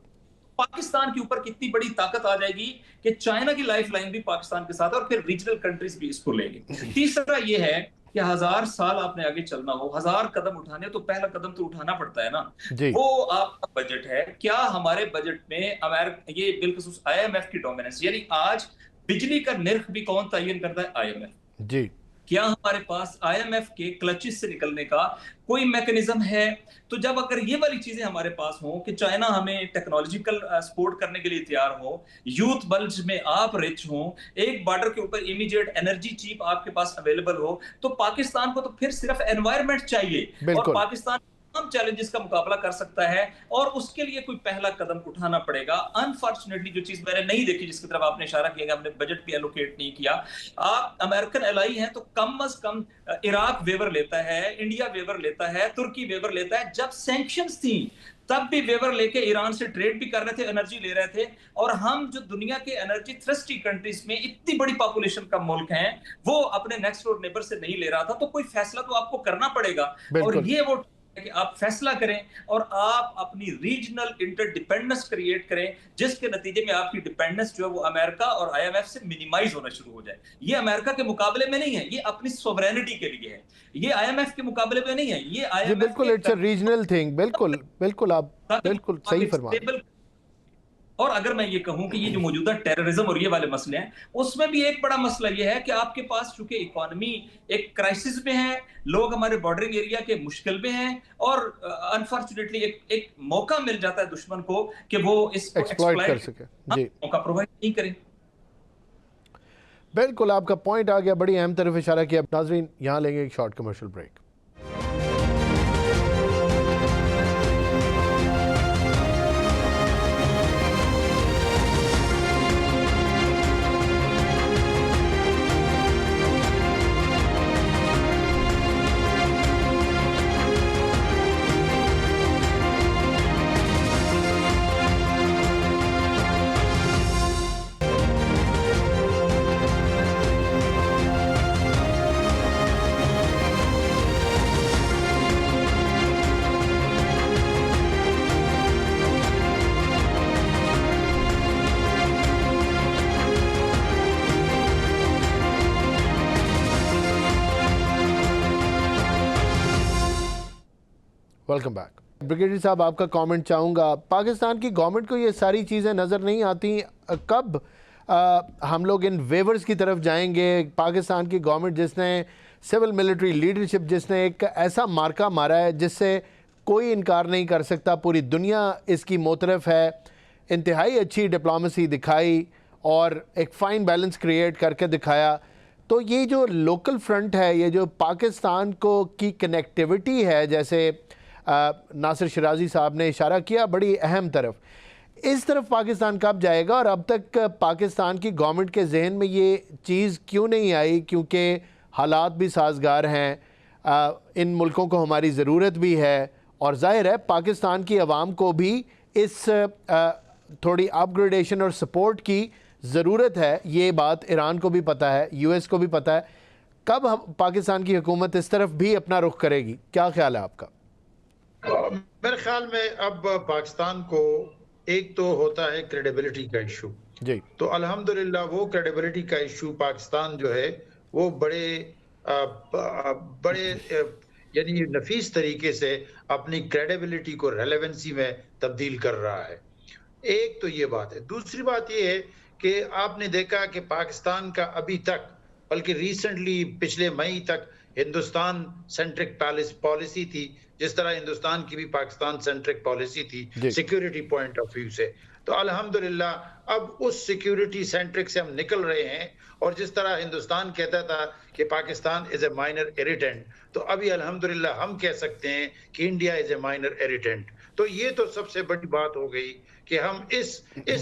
पाकिस्तान के ऊपर कितनी बड़ी ताकत आ जाएगी कि चाइना की लाइफ लाइन भी पाकिस्तान के साथ है और फिर रीजनल कंट्रीज भी इसको लेंगे। तीसरा ये है कि 1000 साल आपने आगे चलना हो, 1000 कदम उठाने, तो पहला कदम तो उठाना पड़ता है ना, वो आपका बजट है। क्या हमारे बजट में अमेरिका, ये बिलखसूस IMF की डोमिनेंस, यानी आज बिजली का निर्ख भी कौन तयन करता है? IMF जी। क्या हमारे पास IMF के क्लचेस से निकलने का कोई मैकेनिज्म है? तो जब अगर ये वाली चीजें हमारे पास हो कि चाइना हमें टेक्नोलॉजिकल सपोर्ट करने के लिए तैयार हो, यूथ बल्ज में आप रिच हो, एक बॉर्डर के ऊपर इमीडिएट एनर्जी चीप आपके पास अवेलेबल हो, तो पाकिस्तान को तो फिर सिर्फ एनवायरनमेंट चाहिए और पाकिस्तान चैलेंजेस का मुकाबला कर सकता है और उसके लिए कोई पहला कदम उठाना पड़ेगा। अनफॉर्चुनेटली जो चीज मैंने नहीं देखी, जिसकी तरफ आपने इशारा किया, हमने बजट भी एलोकेट नहीं किया। आप अमेरिकन एलाई हैं तो कम अज कम इराक वेवर लेता है, इंडिया वेवर लेता है, तुर्की वेवर लेता है। जब सैंक्शंस थी तब भी वेवर लेके ईरान से ट्रेड भी कर रहे थे, एनर्जी ले रहे थे। और हम जो दुनिया के एनर्जी थ्रस्टी कंट्रीज में इतनी बड़ी पॉपुलेशन का मुल्क हैं, वो अपने नेक्स्ट डोर नेबर से नहीं ले रहा था। तो कोई फैसला तो आपको करना पड़ेगा और ये वो कि आप फैसला करें और आप अपनी रीजनल इंटरडिपेंडेंस क्रिएट करें, जिसके नतीजे में आपकी डिपेंडेंस जो है वो अमेरिका और IMF से मिनिमाइज होना शुरू हो जाए। ये अमेरिका के मुकाबले में नहीं है, ये अपनी सोवरेनिटी के लिए है, ये IMF के मुकाबले में नहीं है, ये IMF बिल्कुल इट्स अ रीजनल थिंग। बिल्कुल बिल्कुल आप बिल्कुल सही फरमा रहे हैं। और अगर मैं ये कहूं कि ये जो मौजूदा टेररिज्म और ये वाले मसले हैं, उसमें भी एक बड़ा मसला ये है कि आपके पास चूंकि इकोनॉमी एक क्राइसिस में है, लोग हमारे बॉर्डरिंग एरिया के मुश्किल में हैं और अनफॉर्चुनेटली एक मौका मिल जाता है दुश्मन को कि वो इसको एक्सप्लॉइट कर सके, जी, मौका प्रोवाइड नहीं करें। बिल्कुल आपका पॉइंट आ गया, बड़ी अहम तरफ इशारा किया। नाज़रीन यहाँ लेंगे एक short commercial break. Welcome back. Brigadier साहब आपका कमेंट चाहूँगा। पाकिस्तान की गवर्नमेंट को ये सारी चीज़ें नज़र नहीं आती, कब हम लोग इन वेवर्स की तरफ जाएंगे? पाकिस्तान की गवर्नमेंट जिसने सिविल मिलिट्री लीडरशिप, जिसने एक ऐसा मार्का मारा है जिससे कोई इनकार नहीं कर सकता, पूरी दुनिया इसकी मोतरफ है, इंतहाई अच्छी डिप्लोमेसी दिखाई और एक फ़ाइन बैलेंस क्रिएट करके दिखाया। तो ये जो लोकल फ्रंट है, ये जो पाकिस्तान को की कनेक्टिविटी है, जैसे नासिर शिराजी साहब ने इशारा किया, बड़ी अहम तरफ, इस तरफ पाकिस्तान कब जाएगा? और अब तक पाकिस्तान की गवर्नमेंट के जहन में ये चीज़ क्यों नहीं आई? क्योंकि हालात भी साजगार हैं, इन मुल्कों को हमारी ज़रूरत भी है और ज़ाहिर है पाकिस्तान की आवाम को भी इस थोड़ी अपग्रेडेशन और सपोर्ट की ज़रूरत है। ये बात ईरान को भी पता है, US को भी पता है। कब हम पाकिस्तान की हुकूमत इस तरफ भी अपना रुख करेगी? क्या ख्याल है आपका? मेरे ख्याल में अब पाकिस्तान को एक तो होता है क्रेडिबिलिटी का इशू जी, तो अल्हम्दुलिल्लाह वो क्रेडिबिलिटी का इशू पाकिस्तान जो है वो बड़े यानी नफीस तरीके से अपनी क्रेडिबिलिटी को रेलेवेंसी में तब्दील कर रहा है। एक तो ये बात है। दूसरी बात ये है कि आपने देखा कि पाकिस्तान का अभी तक, बल्कि रिसेंटली पिछले मई तक हिंदुस्तान सेंट्रिक पॉलिसी थी, जिस तरह हिंदुस्तान की भी पाकिस्तान सेंट्रिक पॉलिसी थी सिक्योरिटी पॉइंट ऑफ व्यू से। तो अल्हम्दुलिल्लाह अब उस सिक्योरिटी सेंट्रिक से हम निकल रहे हैं। और जिस तरह हिंदुस्तान कहता था कि Pakistan is a minor irritant, तो अभी अल्हम्दुलिल्लाह हम कह सकते हैं कि India is a minor irritant. तो ये तो सबसे बड़ी बात हो गई कि हम इस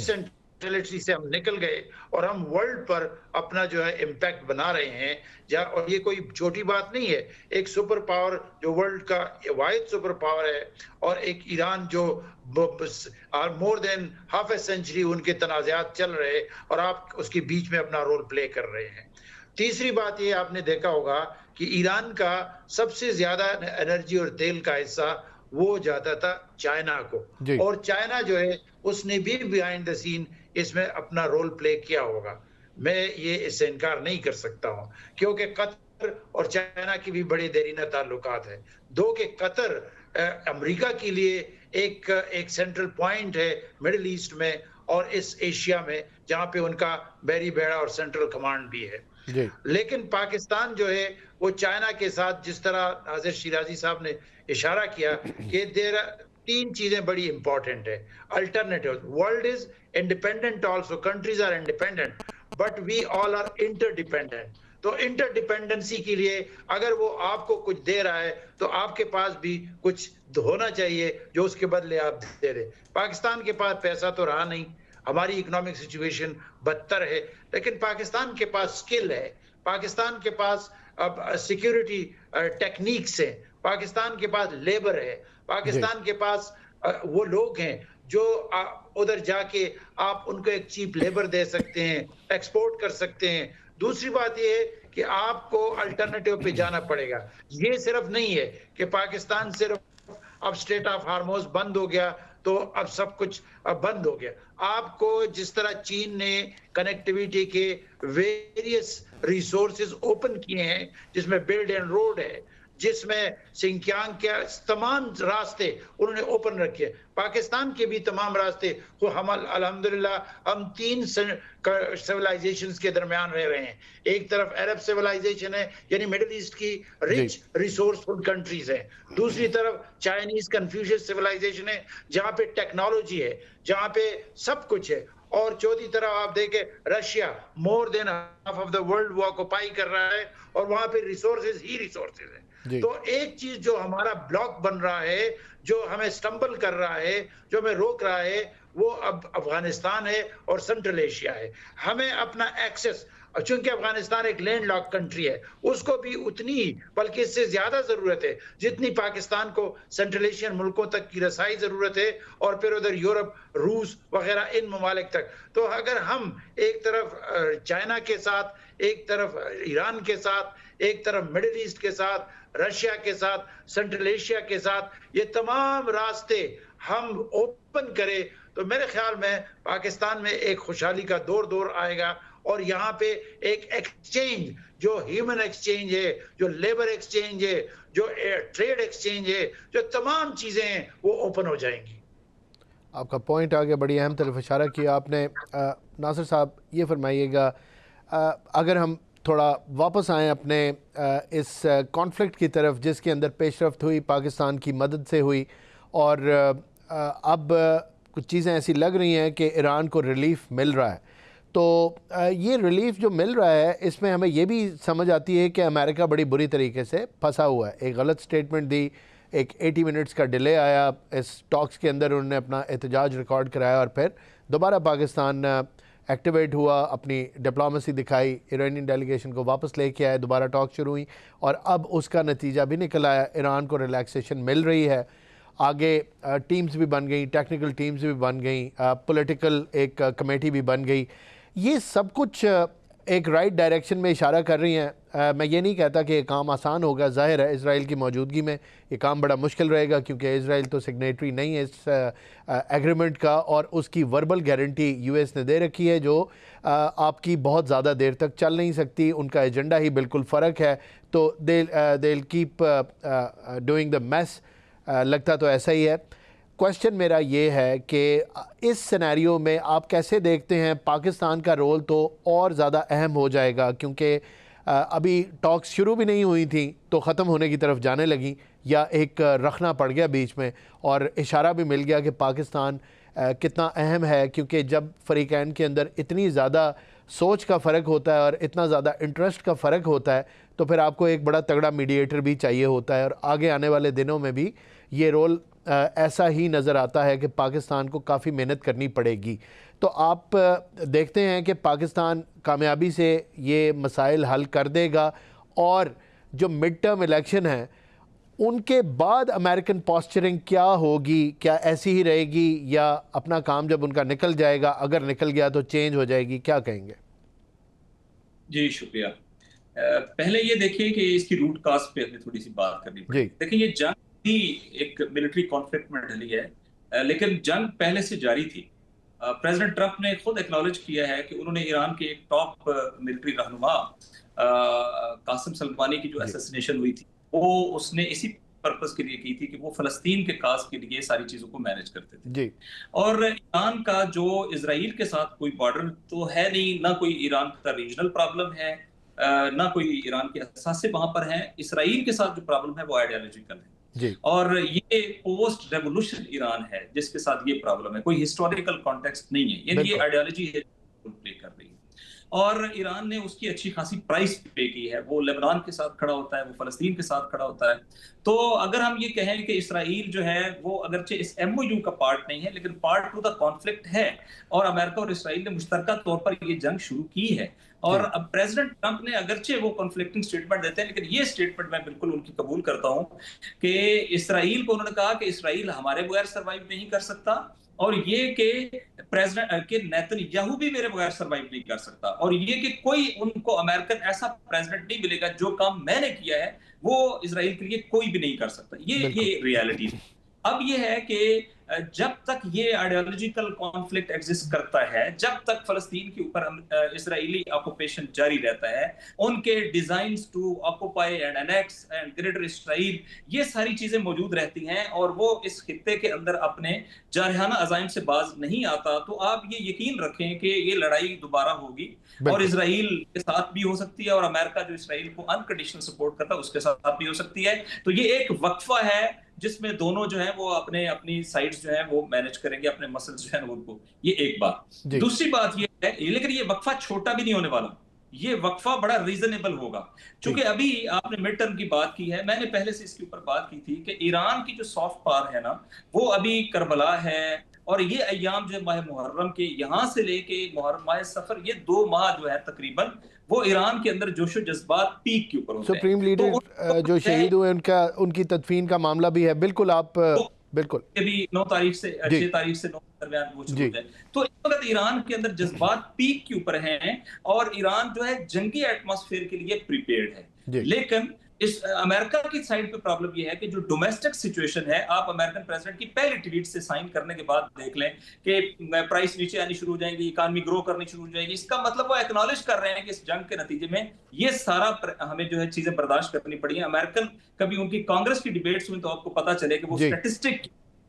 सेंट्रलिटी से हम निकल गए और हम वर्ल्ड पर अपना जो है इम्पैक्ट बना रहे हैं। और ये कोई छोटी बात नहीं है, एक सुपर पावर जो वर्ल्ड का वाहिद सुपर पावर है, और एक ईरान जो more than half a century उनके तनाज़ात चल रहे और आप उसके बीच में अपना रोल प्ले कर रहे हैं। तीसरी बात ये आपने देखा होगा कि ईरान का सबसे ज्यादा एनर्जी और तेल का हिस्सा वो जाता था चाइना को, और चाइना जो है उसने भी बिहाइंड द सीन इसमें अपना रोल प्ले किया होगा। मैं ये इससे इनकार नहीं कर सकता हूं, क्योंकि कतर और चाइना की भी बड़े देरीना ताल्लुकात है। दो के कतर अमेरिका के लिए एक सेंट्रल पॉइंट है मिडिल ईस्ट में और इस एशिया में, जहां पे उनका बैरी बेड़ा और सेंट्रल कमांड भी है। लेकिन पाकिस्तान जो है वो चाइना के साथ, जिस तरह नाज़िर शिराजी साहब ने इशारा किया कि तीन चीजें बड़ी इंपॉर्टेंट है। Alternative, world is independent also, countries are independent but we all are interdependent. तो इंटरडिपेंडेंसी के लिए अगर वो आपको कुछ दे रहा है तो आपके पास भी कुछ होना चाहिए जो उसके बदले आप दे दे। पाकिस्तान के पास पैसा तो रहा नहीं, हमारी इकोनॉमिक सिचुएशन बदतर है, लेकिन पाकिस्तान के पास स्किल है, पाकिस्तान के पास अब सिक्योरिटी टेक्निक्स है, पाकिस्तान के पास लेबर है, पाकिस्तान के पास वो लोग हैं जो उधर जाके आप उनको एक चीप लेबर दे सकते हैं, एक्सपोर्ट कर सकते हैं। दूसरी बात ये है कि आपको अल्टरनेटिव पे जाना पड़ेगा। ये सिर्फ नहीं है कि पाकिस्तान सिर्फ अब स्टेट ऑफ हार्मोज बंद हो गया तो अब सब कुछ अब बंद हो गया। आपको जिस तरह चीन ने कनेक्टिविटी के वेरियस रिसोर्सेज ओपन किए हैं, जिसमें बिल्ड एंड रोड है, जिसमें सिंकियांग के तमाम रास्ते उन्होंने ओपन रखे, पाकिस्तान के भी तमाम रास्ते को हम अल्हम्दुलिल्लाह हम तीन सिविलाइजेशंस के दरमियान रह रहे हैं। एक तरफ अरब सिविलाइजेशन है, यानी मिडिल ईस्ट की रिच रिसोर्सफुल कंट्रीज है, दूसरी तरफ चाइनीज कन्फ्यूशियस सिविलाइजेशन है जहाँ पे टेक्नोलॉजी है, जहाँ पे सब कुछ है, और चौथी तरफ आप देखें Russia more than half of the world वो ऑक्युपाई कर रहा है और वहां पे रिसोर्सेज ही रिसोर्सेज है। तो एक चीज जो हमारा ब्लॉक बन रहा है, जो हमें स्टंबल कर रहा है, जो हमें रोक रहा है, वो अब अफगानिस्तान है और सेंट्रल एशिया है। हमें अपना एक्सेस, चूंकि अफगानिस्तान एक लैंड लॉक कंट्री है, उसको भी उतनी बल्कि इससे ज्यादा जरूरत है जितनी पाकिस्तान को सेंट्रल एशियन मुल्कों तक की रसाई जरूरत है, और फिर उधर यूरोप, रूस वगैरह इन ममालिक तक। तो अगर हम एक तरफ चाइना के साथ, एक तरफ ईरान के साथ, एक तरफ मिडिल ईस्ट के साथ, रशिया के साथ, सेंट्रल एशिया के साथ, ये तमाम रास्ते हम ओपन करें तो मेरे ख्याल में पाकिस्तान में एक खुशहाली का दौर आएगा। और यहाँ पे एक एक्सचेंज, जो ह्यूमन एक्सचेंज है, जो लेबर एक्सचेंज है, जो ट्रेड एक्सचेंज है, जो तमाम चीजें हैं वो ओपन हो जाएंगी। आपका पॉइंट आगे बड़ी अहम तरफ इशारा किया आपने। नासिर साहब ये फरमाइएगा, अगर हम थोड़ा वापस आएँ अपने इस कॉन्फ्लिक्ट की तरफ जिसके अंदर पेशरफ्त हुई पाकिस्तान की मदद से हुई, और अब कुछ चीज़ें ऐसी लग रही हैं कि ईरान को रिलीफ मिल रहा है, तो ये रिलीफ जो मिल रहा है इसमें हमें ये भी समझ आती है कि अमेरिका बड़ी बुरी तरीके से फंसा हुआ है। एक गलत स्टेटमेंट दी, एक 80 मिनट्स का डिले आया इस टॉक्स के अंदर, उन्होंने अपना एहतजाज रिकॉर्ड कराया और फिर दोबारा पाकिस्तान एक्टिवेट हुआ, अपनी डिप्लोमेसी दिखाई, ईरानी डेलीगेशन को वापस लेके आए, दोबारा टॉक शुरू हुई और अब उसका नतीजा भी निकल आया, ईरान को रिलैक्सेशन मिल रही है। आगे टीम्स भी बन गई, टेक्निकल टीम्स भी बन गई, पॉलिटिकल एक कमेटी भी बन गई। ये सब कुछ एक राइट डायरेक्शन में इशारा कर रही हैं। मैं ये नहीं कहता कि ये काम आसान होगा, ज़ाहिर है इसराइल की मौजूदगी में ये काम बड़ा मुश्किल रहेगा, क्योंकि इसराइल तो सिग्नेटरी नहीं है इस एग्रीमेंट का, और उसकी वर्बल गारंटी यूएस ने दे रखी है जो आपकी बहुत ज़्यादा देर तक चल नहीं सकती। उनका एजेंडा ही बिल्कुल फ़र्क है, तो they keep doing the mess, लगता तो ऐसा ही है। क्वेश्चन मेरा ये है कि इस सिनेरियो में आप कैसे देखते हैं पाकिस्तान का रोल तो और ज़्यादा अहम हो जाएगा, क्योंकि अभी टॉक्स शुरू भी नहीं हुई थी तो ख़त्म होने की तरफ जाने लगी। या एक रखना पड़ गया बीच में, और इशारा भी मिल गया कि पाकिस्तान कितना अहम है, क्योंकि जब फ़रीक़ैन के अंदर इतनी ज़्यादा सोच का फ़र्क होता है और इतना ज़्यादा इंटरेस्ट का फ़र्क होता है, तो फिर आपको एक बड़ा तगड़ा मीडिएटर भी चाहिए होता है। और आगे आने वाले दिनों में भी ये रोल ऐसा ही नज़र आता है कि पाकिस्तान को काफ़ी मेहनत करनी पड़ेगी। तो आप देखते हैं कि पाकिस्तान कामयाबी से ये मसाइल हल कर देगा, और जो मिड टर्म इलेक्शन है उनके बाद अमेरिकन पॉस्चरिंग क्या होगी? क्या ऐसी ही रहेगी, या अपना काम जब उनका निकल जाएगा, अगर निकल गया तो चेंज हो जाएगी? क्या कहेंगे? जी शुक्रिया। पहले ये देखिए कि इसकी रूट काज पे हमें थोड़ी सी बात करनी पड़ेगी। देखिए, ये जंग भी एक मिलिट्री कॉन्फ्लिक्ट में ढली है, लेकिन जंग पहले से जारी थी। प्रेसिडेंट ट्रंप ने खुद एक्नॉलेज किया है कि उन्होंने ईरान के एक टॉप मिलिट्री रहनुमा कासिम सलमानी की जो असैसिनेशन हुई थी, वो उसने इसी पर्पस के लिए की थी कि वो फलस्तीन के काज के लिए सारी चीजों को मैनेज करते थे जी। और ईरान का जो इजराइल के साथ कोई बॉर्डर तो है नहीं, ना कोई ईरान का रीजनल प्रॉब्लम है, ना कोई ईरान के असासे वहां पर हैं। इसराइल के साथ जो प्रॉब्लम है वो आइडियोलॉजिकल है जी। और ये पोस्ट रेवोल्यूशन ईरान है जिसके साथ ये प्रॉब्लम है, कोई हिस्टोरिकल कॉन्टेक्स्ट नहीं है, यानी ये आइडियोलॉजी है प्ले कर रही है। और ईरान ने उसकी अच्छी खासी प्राइस पे की है, वो लेबनान के साथ खड़ा होता है, वो फलस्तीन के साथ खड़ा होता है। तो अगर हम ये कहें कि इसराइल जो है वो अगरचे इस एमओयू का पार्ट नहीं है, लेकिन पार्ट टू द कॉन्फ्लिक्ट है, और अमेरिका और इसराइल ने मुश्तरका तौर पर ये जंग शुरू की है। और अब प्रेसिडेंट ट्रंप ने अगरचे वो कॉन्फ्लिक्टिंग स्टेटमेंट देते हैं, लेकिन ये स्टेटमेंट मैं बिल्कुल उनकी कबूल करता हूं कि इसराइल को उन्होंने कहा कि इसराइल हमारे बगैर सर्वाइव नहीं कर सकता, और ये कि प्रेसिडेंट के नेतन्याहू भी मेरे बगैर सर्वाइव नहीं कर सकता, और ये कि कोई उनको अमेरिकन ऐसा प्रेसिडेंट नहीं मिलेगा जो काम मैंने किया है वो इजराइल के लिए कोई भी नहीं कर सकता। ये रियलिटी है। अब ये है कि जब तक ये आइडियोलॉजिकल कॉन्फ्लिक्ट एग्जिस्ट करता है, जब तक फलस्तीन के ऊपर इजरायली ऑक्यूपेशन जारी रहता है, उनके designs to occupy and annex and greater Israel, ये सारी चीजें मौजूद रहती हैं, और वो इस खित्ते के अंदर अपने जारहाना अज़ाइम से बाज नहीं आता, तो आप ये यकीन रखें कि ये लड़ाई दोबारा होगी, और इजराइल के साथ भी हो सकती है, और अमेरिका जो इसराइल को अनकंडीशनल सपोर्ट करता है उसके साथ भी हो सकती है। तो ये एक वक्फा है जिसमें दोनों जो है वो अपनी साइड्स जो है वो मैनेज करेंगे, अपने मसल्स जो है उनको। ये एक बात। दूसरी बात ये है, लेकिन ये वक्फा छोटा भी नहीं होने वाला, ये वक्फा बड़ा रीजनेबल होगा। क्योंकि अभी आपने मिड टर्म की बात की है, मैंने पहले से इसके ऊपर बात की थी कि ईरान की जो सॉफ्ट पावर है ना, वो अभी करबला है, और ये अय्याम जो माह मुहर्रम के यहाँ से लेके माह सफर, ये 2 माह जो है तकरीबन, वो ईरान के अंदर जोशो जज्बात पीक के ऊपर होते हैं। सुप्रीम लीडर तो जो शहीद हुए उनकी तदफीन का मामला भी है। बिल्कुल, आप बिल्कुल अभी 9 तारीख से 6 तारीख से 9 दरमियान वो शुरू है। तो इस वक्त ईरान के अंदर जज्बात पीक के ऊपर हैं, और ईरान जो है जंगी एटमॉस्फेयर के लिए प्रिपेयर्ड है। लेकिन इस अमेरिका की साइड पे प्रॉब्लम ये है कि जो डोमेस्टिक सिचुएशन है, आप अमेरिकन प्रेसिडेंट की पहली ट्वीट से साइन करने के बाद देख लें कि प्राइस नीचे आनी शुरू हो जाएंगी, इकॉनमी ग्रो करनी शुरू हो जाएगी। इसका मतलब वो एक्नॉलेज कर रहे हैं कि इस जंग के नतीजे में ये सारा हमें जो है चीजें बर्दाश्त करनी पड़ी है। अमेरिकन कभी उनकी कांग्रेस की डिबेट्स हुई तो आपको पता चले कि वो स्टैटिस्टिक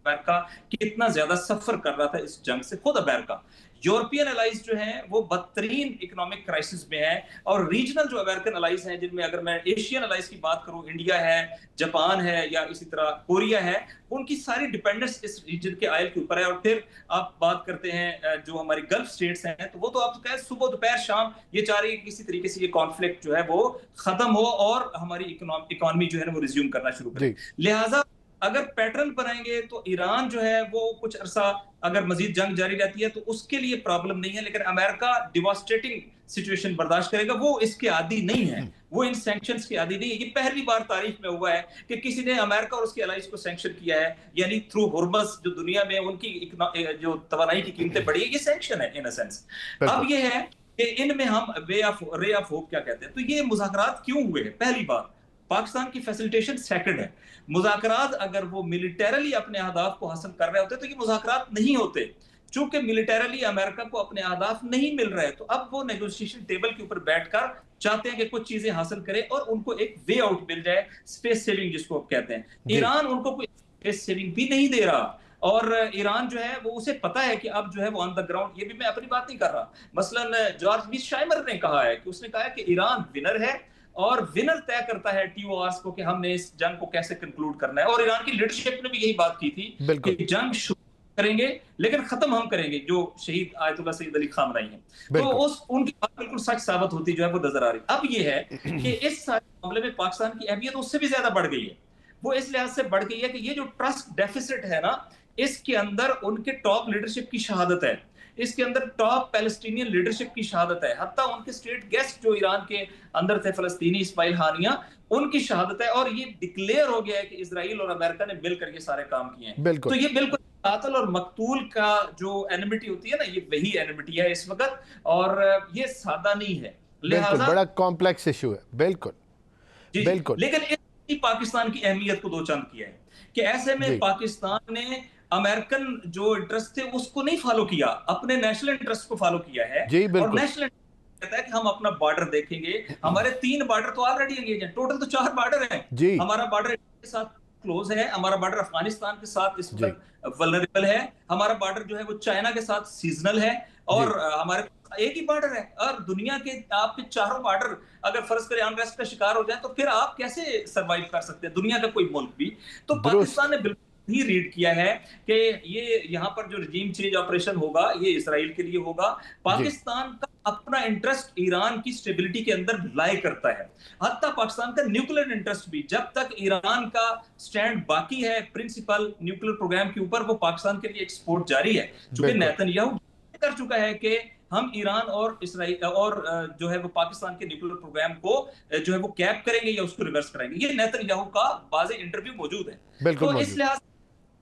अमेरिका कितना ज्यादा सफर कर रहा था इस जंग से। खुद अमेरिका, यूरोपियन अलाइज जो हैं वो बदतरीन इकोनॉमिक क्राइसिस में है, और रीजनल जो अमेरिकन अलाइज हैं, जिनमें अगर मैं एशियन अलाइज की बात करूं, इंडिया है, जापान है, या इसी तरह कोरिया है, उनकी सारी डिपेंडेंस इस रीजन के ऑयल के ऊपर है। और फिर आप बात करते हैं जो हमारी गल्फ स्टेट्स हैं, तो वो तो आप कहें सुबह दोपहर शाम ये चाह रही है किसी तरीके से ये कॉन्फ्लिक्ट जो है वो खत्म हो और हमारी इकोनॉमी जो है वो रिज्यूम करना शुरू करे। लिहाजा अगर पैटर्न बनाएंगे तो ईरान जो है वो कुछ अरसा अगर मजीद जंग जारी रहती है तो उसके लिए प्रॉब्लम नहीं है, लेकिन अमेरिका डिवास्टेटिंग सिचुएशन बर्दाश्त करेगा। वो इसके आदी नहीं है, वो इन सैंक्शंस के आदी नहीं है। ये पहली बार तारीख में हुआ है कि किसी ने अमेरिका और उसके अलाइज को सैंक्शन किया है, यानी थ्रू हुर्मस, जो दुनिया में उनकी जो तवानाई की कीमतें बढ़ी है, ये सैंक्शन है इन अ सेंस। अब ये है कि इनमें हम रे ऑफ होप क्या कहते हैं। तो ये मुज़ाकरात क्यों हुए हैं? पहली बार पाकिस्तान की फैसिलिटेशन सेकंड है। मुज़ाकरात अगर वो मिलिटरली अपने अहदाफ को हासिल कर रहे होते तो ये मुज़ाकरात नहीं होते। चूंकि मिलिटरली अमेरिका को अपने अहदाफ नहीं मिल रहे, तो अब वो नेगोशिएशन टेबल के ऊपर बैठकर चाहते हैं कि कुछ चीजें हासिल करें और उनको एक वे आउट मिल जाए, स्पेस सेविंग जिसको आप कहते हैं। ईरान उनको कोई स्पेस सेविंग भी नहीं दे रहा, और ईरान जो है वो उसे पता है कि अब जो है वो ऑन द ग्राउंड, ये भी मैं अपनी बात नहीं कर रहा, मसलन जॉर्ज मीरशाइमर ने कहा है कि उसने कहा है कि ईरान विनर है और विनर तय करता है TORs को कि हमने इस जंग को कैसे कंक्लूड करना है। और ईरान की लीडरशिप ने भी यही बात की थी कि जंग शुरू करेंगे लेकिन खत्म हम करेंगे, जो शहीद आयतुल्लाह सैयद अली खामनेई हैं। तो उनकी बात बिल्कुल सच साबित होती जो है वो नजर आ रही। अब ये है कि इस सारे मामले में पाकिस्तान की अहमियत उससे भी ज्यादा बढ़ गई है। वो इस लिहाज से बढ़ गई है कि ये जो ट्रस्ट डेफिसिट है ना, इसके अंदर उनके टॉप लीडरशिप की शहादत है, इसके अंदर टॉप पैलेस्टीनियन लीडरशिप की शहादत है, हत्ता उनके स्टेट गेस्ट जो ईरान के अंदर थे फलस्तीनी इस्माइल हानिया, उनकी शहादत है। और ये डिक्लेयर हो गया है कि इजराइल और अमेरिका ने मिलकर ये सारे काम किए हैं। तो ये बिल्कुल कातल और मकतूल का जो एनिमिटी होती है ना, ये वही एनिमिटी है इस वक्त, और ये सादा नहीं है। लिहाजा बड़ा कॉम्प्लेक्स इशू है। बिल्कुल बिल्कुल। लेकिन पाकिस्तान की अहमियत को दो चंद किया है कि ऐसे में पाकिस्तान ने अमेरिकन जो इंटरेस्ट थे उसको नहीं फॉलो किया, अपने नेशनल इंटरेस्ट को फॉलो किया है। और नेशनल कहता है कि हम अपना बॉर्डर देखेंगे। हमारे 3 बॉर्डर तो ऑलरेडी एंगेज हैं, टोटल तो 4 बॉर्डर हैं। हमारा बॉर्डर के साथ क्लोज है, हमारा बॉर्डर अफगानिस्तान के साथ इस वक्त वल्नरेबल है, हमारा बॉर्डर जो है वो चाइना के साथ सीजनल है, और हमारे एक ही बॉर्डर है। और दुनिया के आपके चारों बॉर्डर अगर फर्ज करें अनरेस्ट का शिकार हो जाए तो फिर आप कैसे सरवाइव कर सकते हैं, दुनिया का कोई मुल्क भी। तो पाकिस्तान ने बिल्कुल ही रीड किया है कि ये यहाँ पर जो रिजीम चेंज ऑपरेशन होगा ये इसराइल के लिए होगा। पाकिस्तान का अपना इंटरेस्ट ईरान की स्टेबिलिटी के अंदर लाई करता है, हत्ता पाकिस्तान का न्यूक्लियर इंटरेस्ट भी। जब तक ईरान का स्टैंड बाकी है प्रिंसिपल न्यूक्लियर प्रोग्राम के ऊपर, वो पाकिस्तान के लिए एक्सपोर्ट जारी है। चूंकि नेतन्याहू कर चुका है कि हम ईरान और इसराइल और जो है वो पाकिस्तान के न्यूक्लियर प्रोग्राम को जो है वो कैप करेंगे या उसको रिवर्स कराएंगे, ये नेतन्याहू का वाज़ेह इंटरव्यू मौजूद है। तो इस लिहाज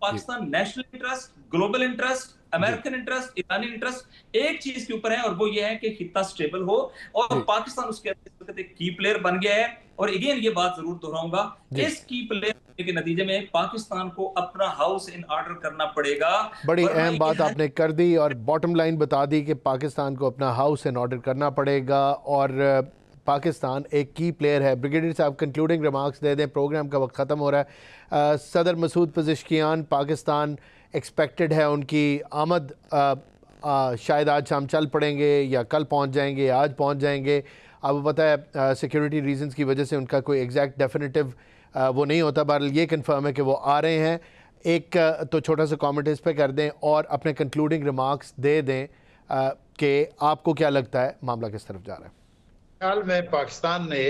Pakistan national interest, global interest, American interest, ईरानी इंटरेस्ट एक चीज के ऊपर है, और वो ये है कि खित्ता स्टेबल हो। और पाकिस्तान उसके अंदर एक की प्लेयर बन गया है। और अगेन ये बात जरूर दोहराऊंगा, इस की प्लेयर के नतीजे में पाकिस्तान को अपना हाउस इन ऑर्डर करना पड़ेगा। बड़ी अहम बात आपने कर दी और बॉटम लाइन बता दी कि पाकिस्तान को अपना हाउस इन ऑर्डर करना पड़ेगा, और पाकिस्तान एक की प्लेयर है। ब्रिगेडियर साहब कंक्लूडिंग रिमार्क्स दे दें, प्रोग्राम का वक्त ख़त्म हो रहा है। सदर मसूद पज़ेश्कियान, पाकिस्तान एक्सपेक्टेड है उनकी आमद, शायद आज शाम चल पड़ेंगे या कल पहुंच जाएंगे या आज पहुंच जाएंगे। अब पता है सिक्योरिटी रीजंस की वजह से उनका कोई एग्जैक्ट डेफिनेटिव वो नहीं होता, बहरहाल ये कंफर्म है कि वो आ रहे हैं। एक तो छोटा सा कमेंट इस पर कर दें और अपने कंक्लूडिंग रिमार्क्स दे दें कि आपको क्या लगता है मामला किस तरफ जा रहा है। हाल में पाकिस्तान ने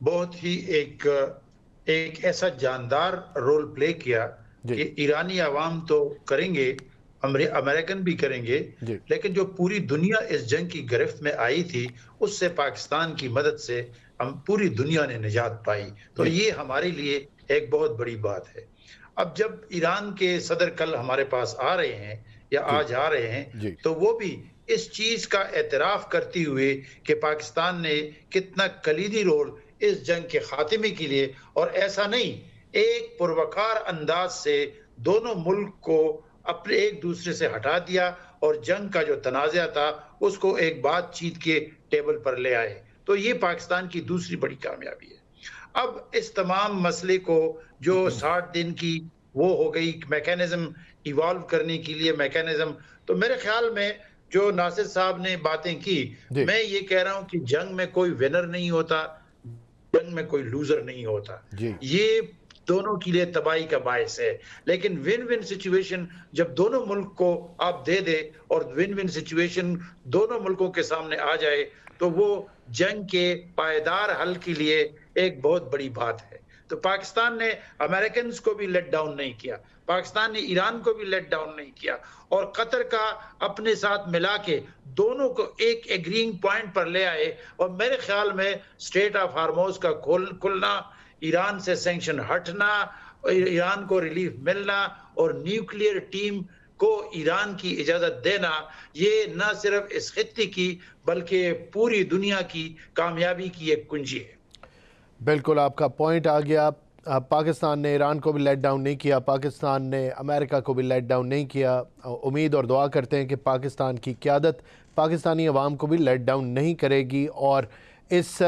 बहुत ही एक ऐसा जानदार रोल प्ले किया कि ईरानी आवाम तो करेंगे, अमेरिकन भी करेंगे, लेकिन जो पूरी दुनिया इस जंग की गिरफ्त में आई थी उससे पाकिस्तान की मदद से हम पूरी दुनिया ने निजात पाई। तो ये हमारे लिए एक बहुत बड़ी बात है। अब जब ईरान के सदर कल हमारे पास आ रहे हैं या आज आ रहे हैं, तो वो भी इस चीज का एतराफ करते हुए कि पाकिस्तान ने कितना कलीदी रोल इस जंग के खात्मे के लिए, और ऐसा नहीं एक पुरवकार अंदाज से दोनों मुल्क को अपने एक दूसरे से हटा दिया और जंग का जो तनाज़ा था उसको एक बातचीत के टेबल पर ले आए। तो ये पाकिस्तान की दूसरी बड़ी कामयाबी है। अब इस तमाम मसले को जो 60 दिन की वो हो गई मैकेनिज्म इवॉल्व करने के लिए मैकेनिज्म, तो मेरे ख्याल में जो नासिर साहब ने बातें की, मैं ये कह रहा हूं कि जंग में कोई विनर नहीं होता, जंग में कोई लूजर नहीं होता। ये दोनों के लिए तबाही का बायस है। लेकिन विन विन सिचुएशन जब दोनों मुल्क को आप दे दे और विन विन सिचुएशन दोनों मुल्कों के सामने आ जाए, तो वो जंग के पायदार हल के लिए एक बहुत बड़ी बात है। तो पाकिस्तान ने अमेरिकन को भी लेट डाउन नहीं किया, पाकिस्तान ने ईरान को भी लेट डाउन नहीं किया, और कतर का अपने साथ मिला के दोनों को एक एग्रीइंग पॉइंट पर ले आए। और मेरे ख्याल में स्ट्रेट ऑफ हार्मोज का खुलना, ईरान से सैंक्शन हटना, ईरान को रिलीफ मिलना और न्यूक्लियर टीम को ईरान की इजाजत देना, ये न सिर्फ इस खित्ते की बल्कि पूरी दुनिया की कामयाबी की एक कुंजी है। बिल्कुल आपका पॉइंट आ गया। पाकिस्तान ने ईरान को भी लेट डाउन नहीं किया, पाकिस्तान ने अमेरिका को भी लेट डाउन नहीं किया। उम्मीद और दुआ करते हैं कि पाकिस्तान की क़यादत पाकिस्तानी अवाम को भी लेट डाउन नहीं करेगी और इस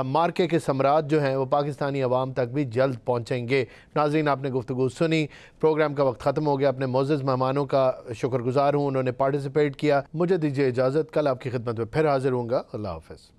मार्के के सम्राट जो हैं वो पाकिस्तानी अवाम तक भी जल्द पहुँचेंगे। नाज़रीन, आपने गुफ्तगू सुनी, प्रोग्राम का वक्त ख़त्म हो गया। अपने मोअज़्ज़ज़ मेहमानों का शुक्रगुज़ार हूँ, उन्होंने पार्टिसिपेट किया। मुझे दीजिए इजाज़त, कल आपकी खिदमत में फिर हाज़िर होऊंगा। अल्लाह हाफ़िज़।